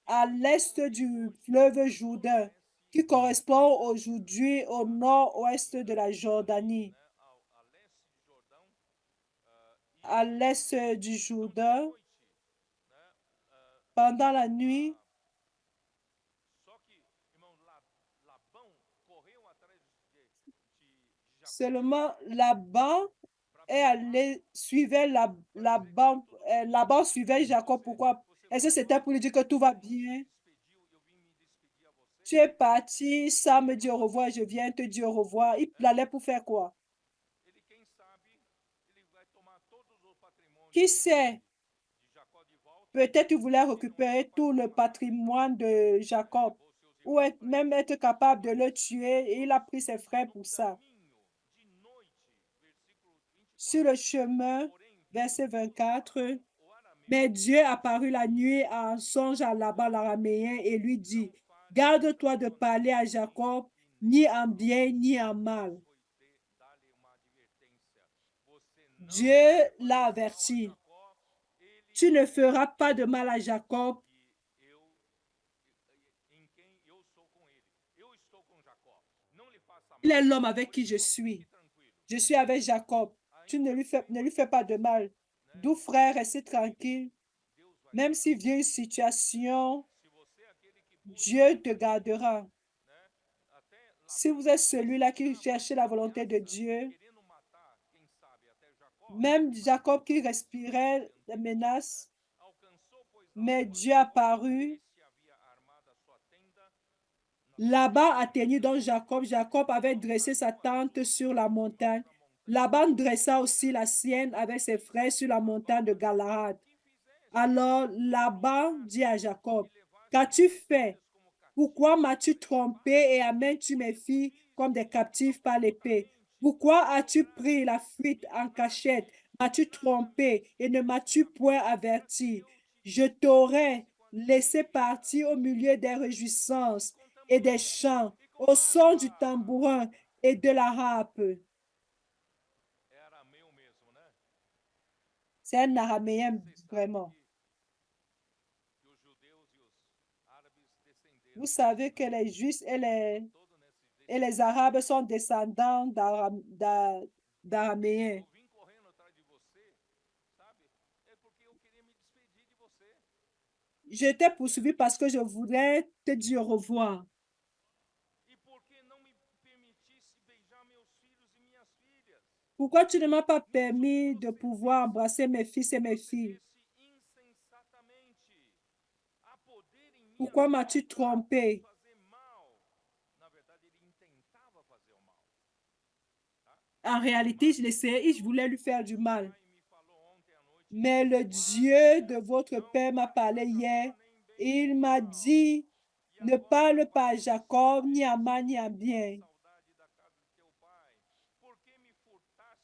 S2: à l'est du fleuve Jourdain qui correspond aujourd'hui au nord-ouest de la Jordanie. À l'est du Jourdain, pendant la nuit, seulement Laban est allé suivre Laban suivait Jacob. Pourquoi? Est-ce que c'était pour lui dire que tout va bien? Tu es parti sans me dire au revoir, je viens te dire au revoir. Il allait pour faire quoi? Qui sait? Peut-être il voulait récupérer tout le patrimoine de Jacob ou même être capable de le tuer et il a pris ses frères pour ça. Sur le chemin, verset 24, mais Dieu apparut la nuit en songe à Laban l'araméen et lui dit, garde-toi de parler à Jacob, ni en bien ni en mal. Dieu l'a averti. Tu ne feras pas de mal à Jacob. Il est l'homme avec qui je suis. Je suis avec Jacob. Tu ne lui fais pas de mal. D'où frère, restez tranquille. Même s'il vient une situation, Dieu te gardera. Si vous êtes celui-là qui cherche la volonté de Dieu, même Jacob qui respirait des menaces, mais Dieu apparut. Laban atteignit donc Jacob. Jacob avait dressé sa tente sur la montagne. Laban dressa aussi la sienne avec ses frères sur la montagne de Galahad. Alors Laban dit à Jacob, qu'as-tu fait? Pourquoi m'as-tu trompé et amènes-tu mes filles comme des captifs par l'épée? Pourquoi as-tu pris la fuite en cachette? M'as-tu trompé et ne m'as-tu point averti? Je t'aurais laissé partir au milieu des réjouissances et des chants, au son du tambourin et de la harpe. C'est un araméen vraiment. Vous savez que les Juifs et les Arabes sont descendants d'Araméens. Je t'ai poursuivi parce que je voudrais te dire au revoir. Pourquoi tu ne m'as pas permis de pouvoir embrasser mes fils et mes filles? Pourquoi m'as-tu trompé? En réalité, je l'essayais et je voulais lui faire du mal. Mais le Dieu de votre père m'a parlé hier et il m'a dit Ne parle pas à Jacob, ni à mal, ni à bien.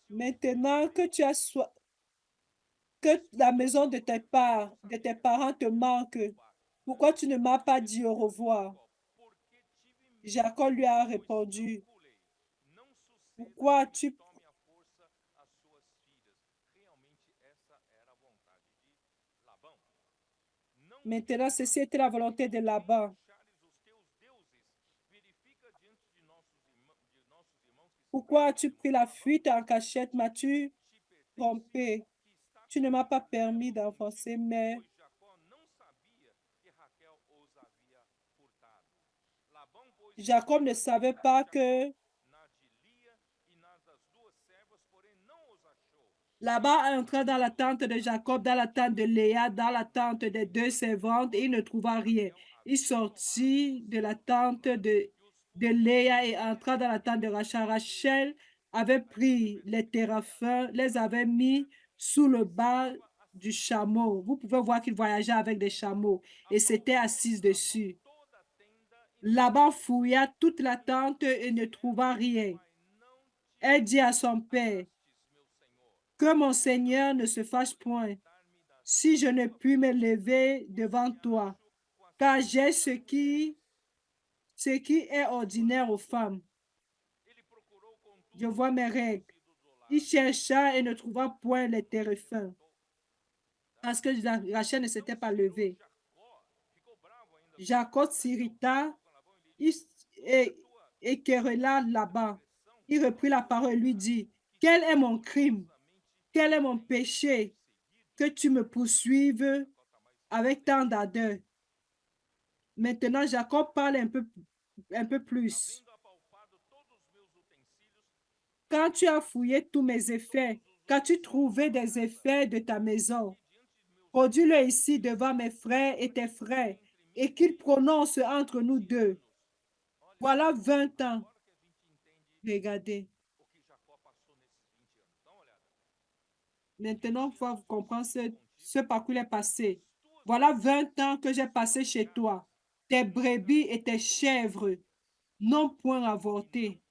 S2: Maintenant que tu as que la maison de tes parents te manque, pourquoi tu ne m'as pas dit au revoir? Jacob lui a répondu, pourquoi tu... Maintenant, ceci était la volonté de Laban. Pourquoi as-tu pris la fuite en cachette? M'as-tu trompé? Tu ne m'as pas permis d'avancer, mais Jacob ne savait pas que Laban entra dans la tente de Jacob, dans la tente de Léa, dans la tente des deux servantes, et il ne trouva rien. Il sortit de la tente de Léa et entra dans la tente de Rachel. Rachel avait pris les téraphins, les avait mis sous le bas du chameau. Vous pouvez voir qu'il voyageait avec des chameaux et s'était assise dessus. Laban fouilla toute la tente et ne trouva rien. Elle dit à son père, que mon Seigneur ne se fâche point si je ne puis me lever devant toi, car j'ai ce qui est ordinaire aux femmes. Je vois mes règles. Il chercha et ne trouva point les téréphins, parce que Rachel ne s'était pas levée. Jacob s'irrita et querella Laban. Il reprit la parole et lui dit, quel est mon crime? Quel est mon péché que tu me poursuives avec tant d'ardeur? Maintenant, Jacob parle un peu plus. Quand tu as fouillé tous mes effets, quand tu trouvais des effets de ta maison, produis-le ici devant mes frères et tes frères, et qu'ils prononcent entre nous deux. Voilà 20 ans. Regardez. Maintenant, il faut comprendre ce parcours est passé. Voilà 20 ans que j'ai passé chez toi. Tes brebis et tes chèvres n'ont point avorté.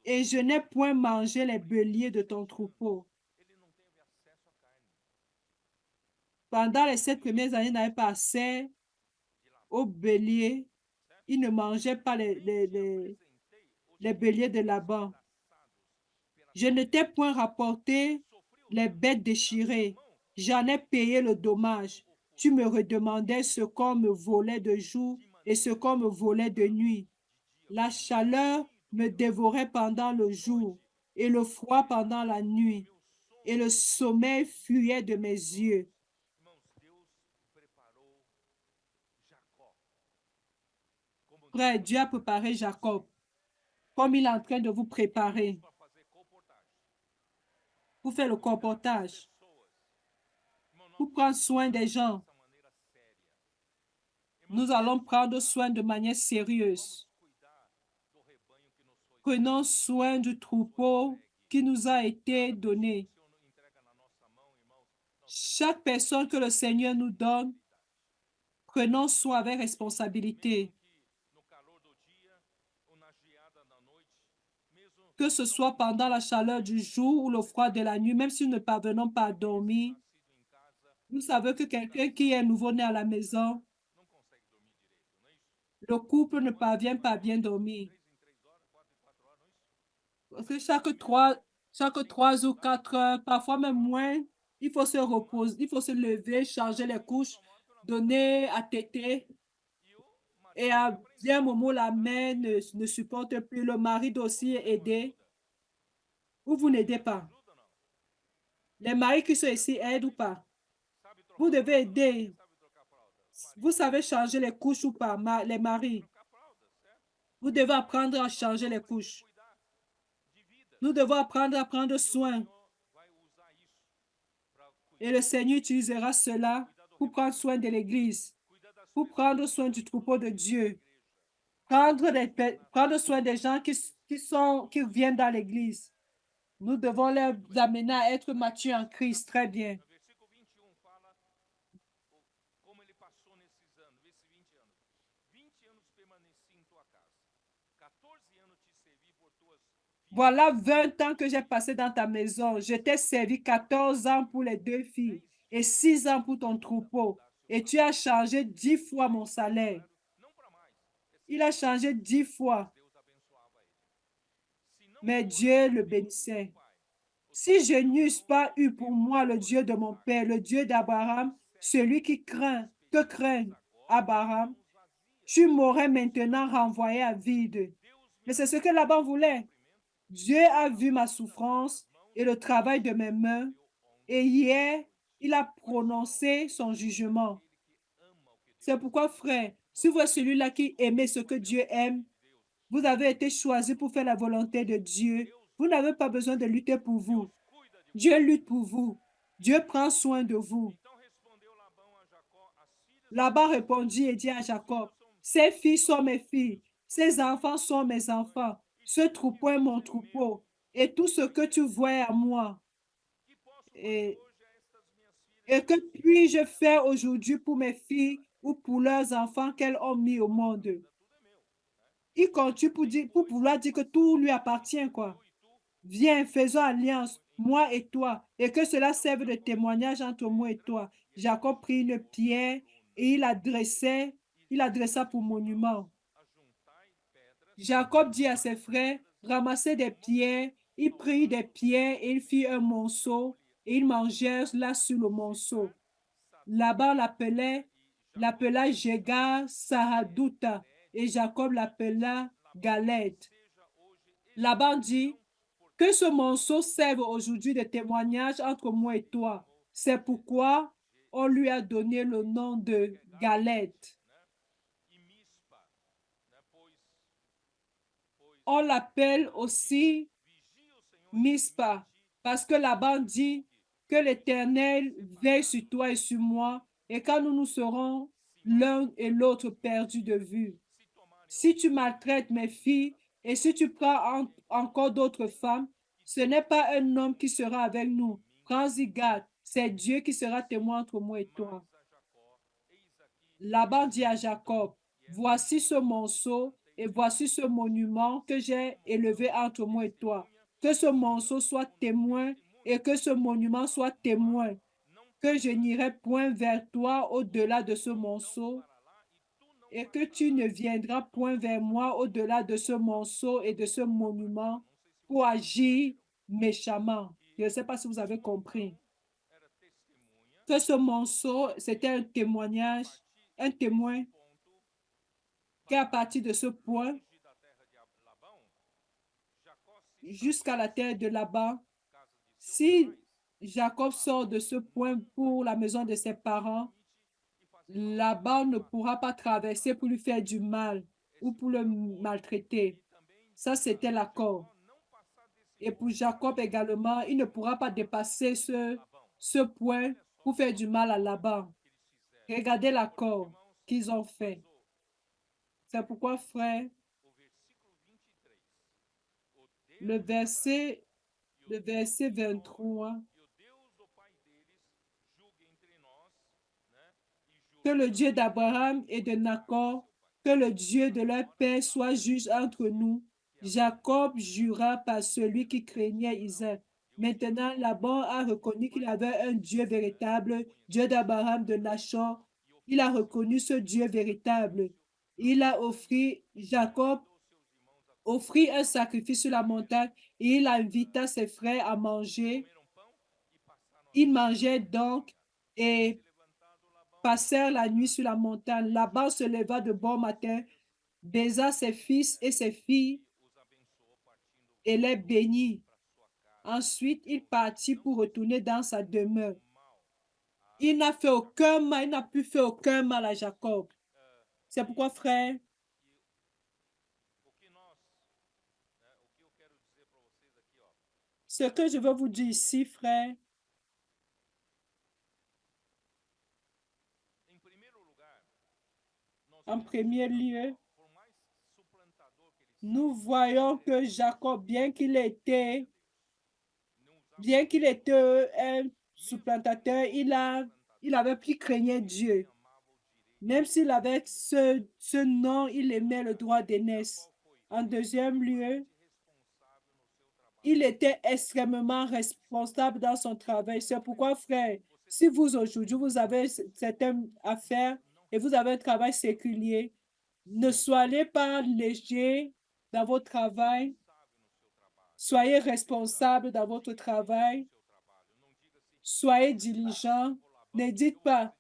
S2: Et je n'ai point mangé les béliers de ton troupeau. Pendant les 7 premières années, il n'avait pas accès aux béliers. Il ne mangeait pas les béliers de Laban. Je ne t'ai point rapporté les bêtes déchirées. J'en ai payé le dommage. Tu me redemandais ce qu'on me volait de jour et ce qu'on me volait de nuit. La chaleur me dévorait pendant le jour et le froid pendant la nuit, et le sommeil fuyait de mes yeux. Frère, Dieu a préparé Jacob comme il est en train de vous préparer pour faire le comportage, pour prendre soin des gens. Nous allons prendre soin de manière sérieuse. Prenons soin du troupeau qui nous a été donné. Chaque personne que le Seigneur nous donne, prenons soin avec responsabilité. Que ce soit pendant la chaleur du jour ou le froid de la nuit, même si nous ne parvenons pas à dormir, vous savez que quelqu'un qui est nouveau-né à la maison, le couple ne parvient pas à bien dormir. Parce que chaque 3 ou 4 heures, parfois même moins, il faut se reposer, il faut se lever, changer les couches, donner à téter. Et à un moment, la mère ne supporte plus. Le mari doit aussi aider. Ou vous n'aidez pas. Les maris qui sont ici aident ou pas. Vous devez aider. Vous savez changer les couches ou pas, les maris. Vous devez apprendre à changer les couches. Nous devons apprendre à prendre soin. Et le Seigneur utilisera cela pour prendre soin de l'Église, pour prendre soin du troupeau de Dieu, prendre soin des gens qui viennent dans l'Église. Nous devons les amener à être matures en Christ. Très bien. Voilà 20 ans que j'ai passé dans ta maison. Je t'ai servi 14 ans pour les 2 filles et 6 ans pour ton troupeau. Et tu as changé 10 fois mon salaire. Il a changé 10 fois, mais Dieu le bénissait. Si je n'eusse pas eu pour moi le Dieu de mon père, le Dieu d'Abraham, celui que craint Abraham, tu m'aurais maintenant renvoyé à vide. Mais c'est ce que Laban voulait. Dieu a vu ma souffrance et le travail de mes mains, et hier, il a prononcé son jugement. C'est pourquoi, frère, si vous êtes celui-là qui aimait ce que Dieu aime, vous avez été choisi pour faire la volonté de Dieu. Vous n'avez pas besoin de lutter pour vous. Dieu lutte pour vous. Dieu prend soin de vous. Laban répondit et dit à Jacob, ces filles sont mes filles, ces enfants sont mes enfants, ce troupeau est mon troupeau, et tout ce que tu vois à moi. Et, et que puis-je faire aujourd'hui pour mes filles ou pour leurs enfants qu'elles ont mis au monde? Il continue pour vouloir dire que tout lui appartient, quoi. Viens, faisons alliance, moi et toi, et que cela serve de témoignage entre moi et toi. Jacob prit une pierre et il adressa pour monument. Jacob dit à ses frères, ramassez des pierres. Il prit des pierres et il fit un monceau et ils mangèrent là sur le monceau. Laban l'appela Jégar Sahadouta et Jacob l'appela Galette. Laban dit, que ce monceau serve aujourd'hui de témoignage entre moi et toi. C'est pourquoi on lui a donné le nom de Galette. On l'appelle aussi Mispa, parce que Laban dit que l'Éternel veille sur toi et sur moi, et quand nous serons l'un et l'autre perdus de vue. Si tu maltraites mes filles et si tu prends encore d'autres femmes, ce n'est pas un homme qui sera avec nous. Prends-y garde, c'est Dieu qui sera témoin entre moi et toi. Laban dit à Jacob, voici ce monceau et voici ce monument que j'ai élevé entre moi et toi. Que ce monceau soit témoin et que ce monument soit témoin, que je n'irai point vers toi au-delà de ce monceau et que tu ne viendras point vers moi au-delà de ce monceau et de ce monument pour agir méchamment. Je ne sais pas si vous avez compris. Que ce monceau, c'était un témoignage, un témoin qu'à partir de ce point, jusqu'à la terre de Laban, si Jacob sort de ce point pour la maison de ses parents, Laban ne pourra pas traverser pour lui faire du mal ou pour le maltraiter. Ça, c'était l'accord. Et pour Jacob également, il ne pourra pas dépasser ce point pour faire du mal à Laban. Regardez l'accord qu'ils ont fait. C'est pourquoi, frère, le verset 23, que le Dieu d'Abraham et de Nacor, que le Dieu de leur père soit juge entre nous. Jacob jura par celui qui craignait Isaac. Maintenant, Laban a reconnu qu'il avait un Dieu véritable, Dieu d'Abraham, de Nachor. Il a reconnu ce Dieu véritable. Jacob offrit un sacrifice sur la montagne et il invita ses frères à manger. Ils mangeaient donc et passèrent la nuit sur la montagne. Laban se leva de bon matin, baisa ses fils et ses filles et les bénit. Ensuite, il partit pour retourner dans sa demeure. Il n'a fait aucun mal, il n'a pu faire aucun mal à Jacob. C'est pourquoi, frère, ce que je veux vous dire ici, frère, en premier lieu, nous voyons que Jacob, bien qu'il était un supplantateur, il avait plus craigné Dieu. Même s'il avait ce nom, il aimait le droit d'aînesse. En deuxième lieu, Il était extrêmement responsable dans son travail. C'est pourquoi, frère, si vous aujourd'hui, vous avez certaines affaires et vous avez un travail séculier, ne soyez pas léger dans votre travail. Soyez responsable dans votre travail. Soyez diligent. Ne dites pas,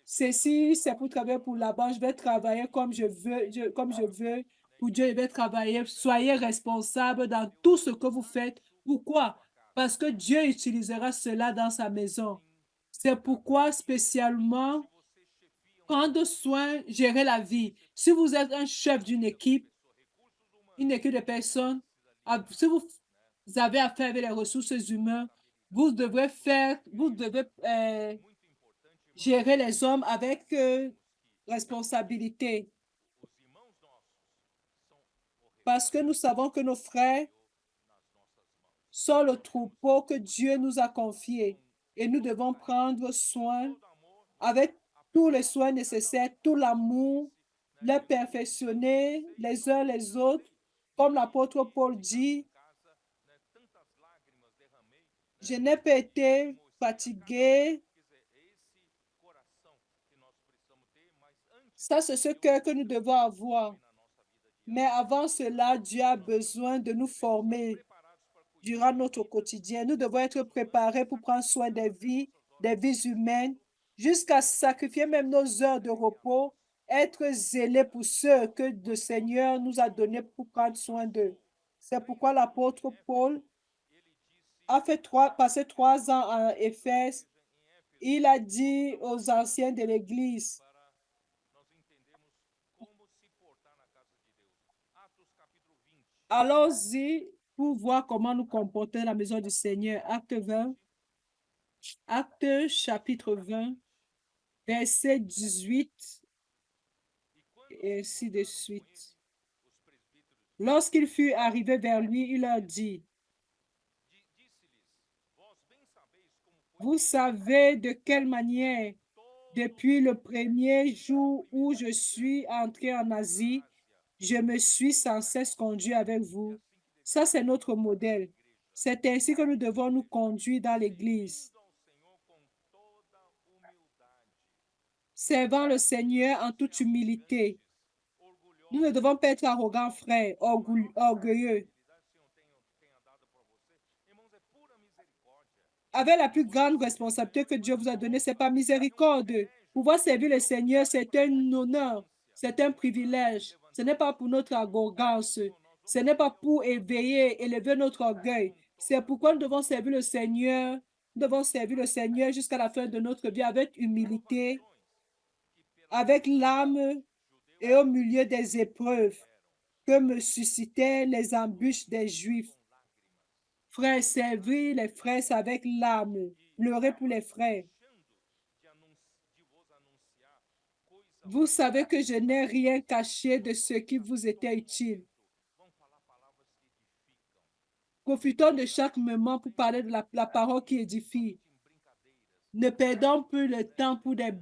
S2: ceci, c'est pour travailler pour la banque, je vais travailler comme je veux, comme je veux. Pour Dieu, je vais travailler. Soyez responsable dans tout ce que vous faites. Pourquoi? Parce que Dieu utilisera cela dans sa maison. C'est pourquoi, spécialement, prendre soin, gérer la vie. Si vous êtes un chef d'une équipe, une équipe de personnes, si vous avez affaire avec les ressources humaines, vous devez gérer les hommes avec responsabilité. Parce que nous savons que nos frères sont le troupeau que Dieu nous a confié. Et nous devons prendre soin avec tous les soins nécessaires, tout l'amour, les perfectionner les uns les autres. Comme l'apôtre Paul dit, je n'ai pas été fatigué. Ça, c'est ce cœur que nous devons avoir. Mais avant cela, Dieu a besoin de nous former durant notre quotidien. Nous devons être préparés pour prendre soin des vies humaines, jusqu'à sacrifier même nos heures de repos, être zélés pour ceux que le Seigneur nous a donnés pour prendre soin d'eux. C'est pourquoi l'apôtre Paul a passé 3 ans à Éphèse. Il a dit aux anciens de l'Église, allons-y pour voir comment nous comporter à la maison du Seigneur. Acte chapitre 20, verset 18 et ainsi de suite. Lorsqu'il fut arrivé vers lui, il leur dit, vous savez de quelle manière, depuis le premier jour où je suis entré en Asie, je me suis sans cesse conduit avec vous. Ça, c'est notre modèle. C'est ainsi que nous devons nous conduire dans l'Église. Servant le Seigneur en toute humilité. Nous ne devons pas être arrogants, frères, orgueilleux. Avec la plus grande responsabilité que Dieu vous a donnée, ce n'est pas miséricorde. Pouvoir servir le Seigneur, c'est un honneur, c'est un privilège. Ce n'est pas pour notre arrogance, ce n'est pas pour élever notre orgueil. C'est pourquoi nous devons servir le Seigneur. Nous devons servir le Seigneur jusqu'à la fin de notre vie avec humilité, avec l'âme et au milieu des épreuves que me suscitaient les embûches des Juifs. Frères, servir les frères, c'est avec l'âme. Pleurer pour les frères. Vous savez que je n'ai rien caché de ce qui vous était utile. Profitons de chaque moment pour parler de la parole qui édifie. Ne perdons plus le temps pour des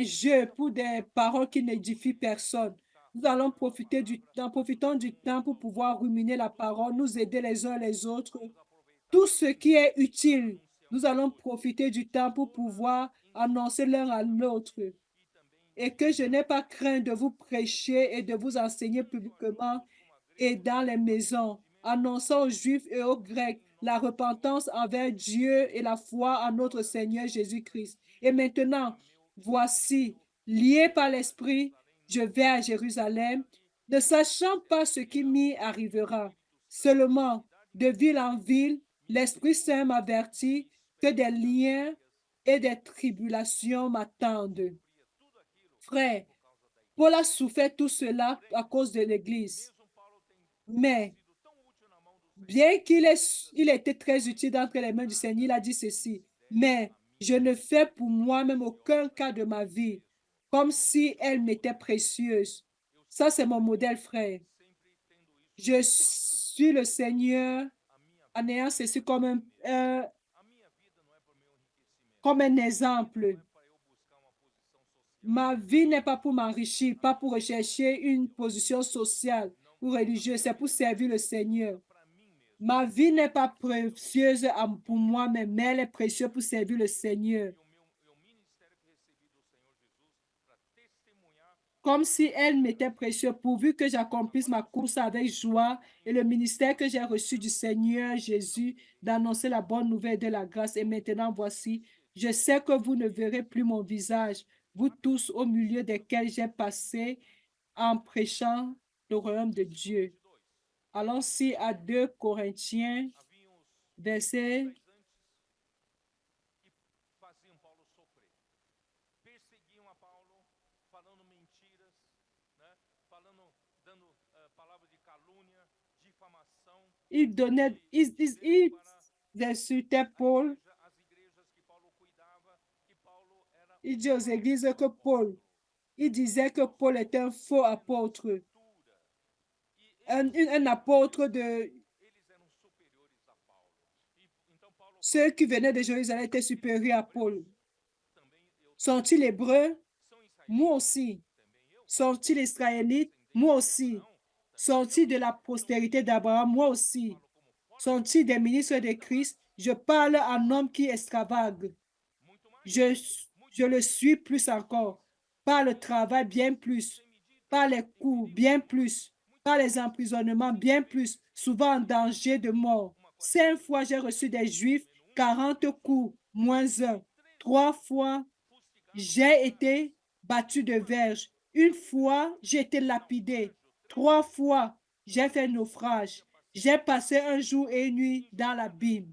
S2: jeux, pour des paroles qui n'édifient personne. Nous allons profitons du temps pour pouvoir ruminer la parole, nous aider les uns les autres. Tout ce qui est utile, nous allons profiter du temps pour pouvoir annoncer l'un à l'autre. Et que je n'ai pas craint de vous prêcher et de vous enseigner publiquement et dans les maisons, annonçant aux Juifs et aux Grecs la repentance envers Dieu et la foi en notre Seigneur Jésus-Christ. Et maintenant, voici, lié par l'Esprit, je vais à Jérusalem, ne sachant pas ce qui m'y arrivera. Seulement, de ville en ville, l'Esprit Saint m'avertit que des liens et des tribulations m'attendent. Frère, Paul a souffert tout cela à cause de l'Église. Mais, bien il était très utile d'entre les mains du Seigneur, il a dit ceci. Mais je ne fais pour moi-même aucun cas de ma vie, comme si elle m'était précieuse. Ça, c'est mon modèle, frère. Je suis le Seigneur en ayant ceci comme un exemple. Ma vie n'est pas pour m'enrichir, pas pour rechercher une position sociale. ou religieux, c'est pour servir le Seigneur.
S1: para mim mesmo.
S2: Ma vie n'est pas précieuse pour moi-même, mais elle est précieuse pour servir le Seigneur.
S1: E o ministério que recebi do Senhor Jesus para testemunhar
S2: Comme si elle m'était précieuse, pourvu que j'accomplisse ma course avec joie et le ministère que j'ai reçu du Seigneur Jésus d'annoncer la bonne nouvelle de la grâce. Et maintenant, voici, je sais que vous ne verrez plus mon visage, vous tous au milieu desquels j'ai passé en prêchant le royaume de Dieu.
S1: 22.
S2: Allons-y à 2 Corinthiens,
S1: Havia os
S2: verset.
S1: judaizantes que faziam Paulo sofrer. Perseguiam a Paulo, falando mentiras, né? Falando, dando palavras de calúnia, difamação.
S2: Il donnait, il insultait Paul.
S1: As igrejas que Paulo cuidava, que Paulo era
S2: Il dit aux églises que Paul, il disait que Paul était un faux apôtre, un apôtre de
S1: eles eram superiores a Paulo. Então Paulo
S2: ceux qui venaient de Jérusalem étaient supérieurs à Paul.
S1: também eu
S2: Sont-ils hébreux?
S1: são israelitas
S2: Moi aussi.
S1: também eu
S2: Sont-ils israélites? Moi aussi. Sont-ils de la postérité d'Abraham? Moi aussi.
S1: falo como forte,
S2: Sont-ils des ministres de Christ? Je parle en homme qui extravague.
S1: muito mais.
S2: Je le suis plus encore, par le travail bien plus, par les coups bien plus, par les emprisonnements bien plus, souvent en danger de mort. 5 fois j'ai reçu des Juifs, 40 coups, moins 1. 3 fois j'ai été battu de verge. 1 fois j'ai été lapidé. 3 fois j'ai fait naufrage. J'ai passé un jour et une nuit dans l'abîme.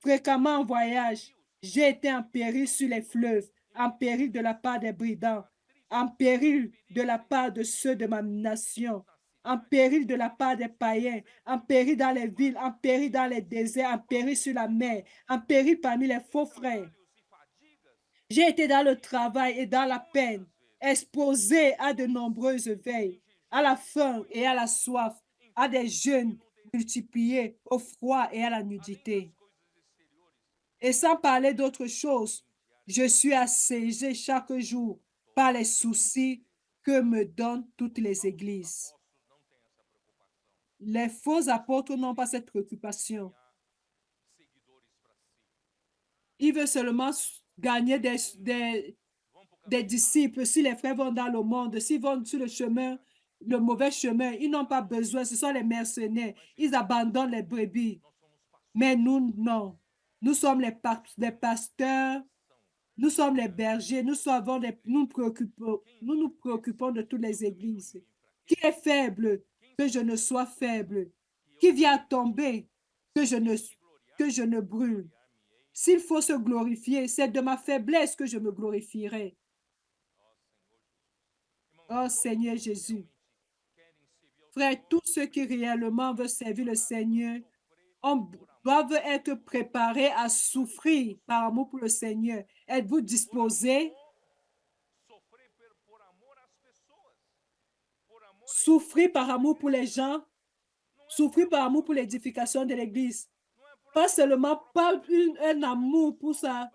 S2: Fréquemment en voyage, j'ai été en péril sur les fleuves, en péril de la part des brigands, en péril de la part de ceux de ma nation, en péril de la part des païens, en péril dans les villes, en péril dans les déserts, en péril sur la mer, en péril parmi les faux frères. J'ai été dans le travail et dans la peine, exposé à de nombreuses veilles, à la faim et à la soif, à des jeûnes multipliés, au froid et à la nudité. Et sans parler d'autre chose, je suis assiégé chaque jour par les soucis que me donnent toutes les églises. Les faux apôtres n'ont pas cette préoccupation. Ils veulent seulement gagner des disciples. Si les frères vont dans le monde, s'ils vont sur le chemin, le mauvais chemin, ils n'ont pas besoin. Ce sont les mercenaires. Ils abandonnent les brebis. Mais nous, non. Nous sommes les pasteurs, nous sommes les bergers, nous nous préoccupons de toutes les églises. Qui est faible, que je ne sois faible. Qui vient tomber, que je ne brûle. S'il faut se glorifier, c'est de ma faiblesse que je me glorifierai. Oh Seigneur Jésus. Frère, tous ceux qui réellement veulent servir le Seigneur doivent être préparés à souffrir par amour pour le Seigneur. Êtes-vous disposés? Souffrir par amour pour les gens, souffrir par amour pour l'édification de l'Église. Pas seulement un amour pour sa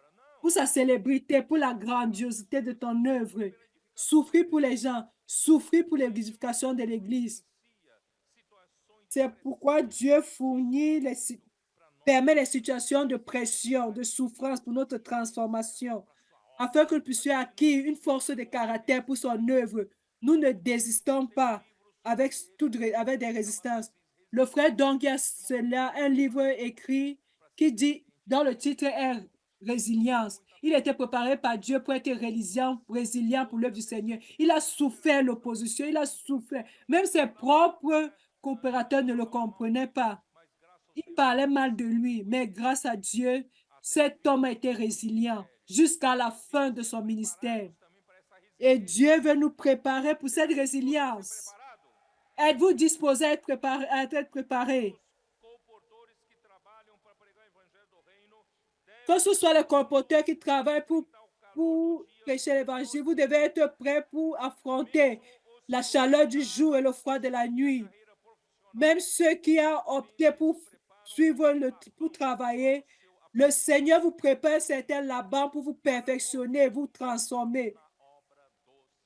S2: célébrité, pour la grandiosité de ton œuvre. Souffrir pour les gens, souffrir pour l'édification de l'Église. C'est pourquoi Dieu permet les situations de pression, de souffrance pour notre transformation, afin que nous puissions acquérir une force de caractère pour son œuvre. Nous ne désistons pas avec des résistances. Le frère donc a cela, un livre écrit qui dit, dans le titre est Résilience. Il était préparé par Dieu pour être résilient pour l'œuvre du Seigneur. Il a souffert l'opposition, il a souffert. Même ses propres coopérateurs ne le comprenaient pas. Il parlait mal de lui, mais grâce à Dieu, cet homme a été résilient jusqu'à la fin de son ministère. Et Dieu veut nous préparer pour cette résilience. Êtes-vous disposé à être préparé? Que ce soit les colporteurs qui travaillent pour prêcher l'évangile, vous devez être prêts pour affronter la chaleur du jour et le froid de la nuit. Même ceux qui ont opté pour pour travailler, le Seigneur vous prépare certains là-bas pour vous perfectionner, vous transformer,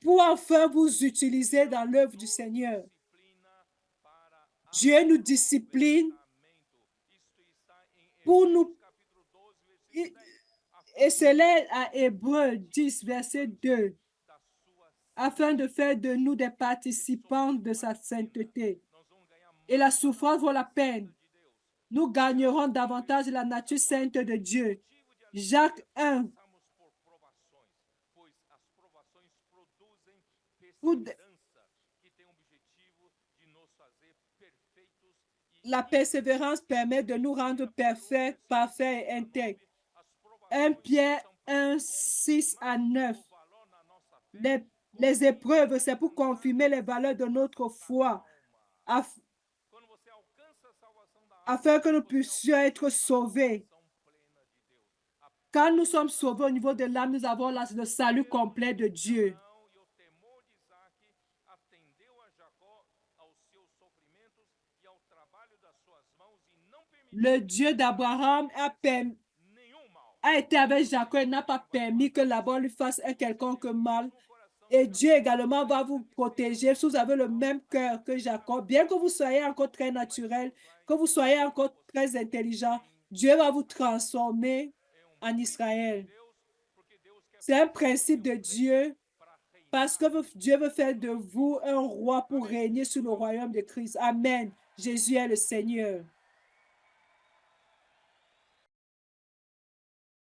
S2: pour enfin vous utiliser dans l'œuvre du Seigneur. Dieu nous discipline pour nous. Et cela à Hébreux 10, verset 2, afin de faire de nous des participants de sa sainteté. Et la souffrance vaut la peine. Nous gagnerons davantage la nature sainte de Dieu. Jacques 1. La persévérance permet de nous rendre parfaits et intègres. 1 Pierre 1, 6 à 9. Les épreuves, c'est pour confirmer les valeurs de notre foi, afin que nous puissions être sauvés. Quand nous sommes sauvés au niveau de l'âme, nous avons le salut complet de Dieu. Le Dieu d'Abraham a été avec Jacob et n'a pas permis que là-bas lui fasse un quelconque mal. Et Dieu également va vous protéger si vous avez le même cœur que Jacob. Bien que vous soyez encore très naturel, que vous soyez encore très intelligent, Dieu va vous transformer en Israël. C'est un principe de Dieu parce que Dieu veut faire de vous un roi pour régner sur le royaume de Christ. Amen. Jésus est le Seigneur.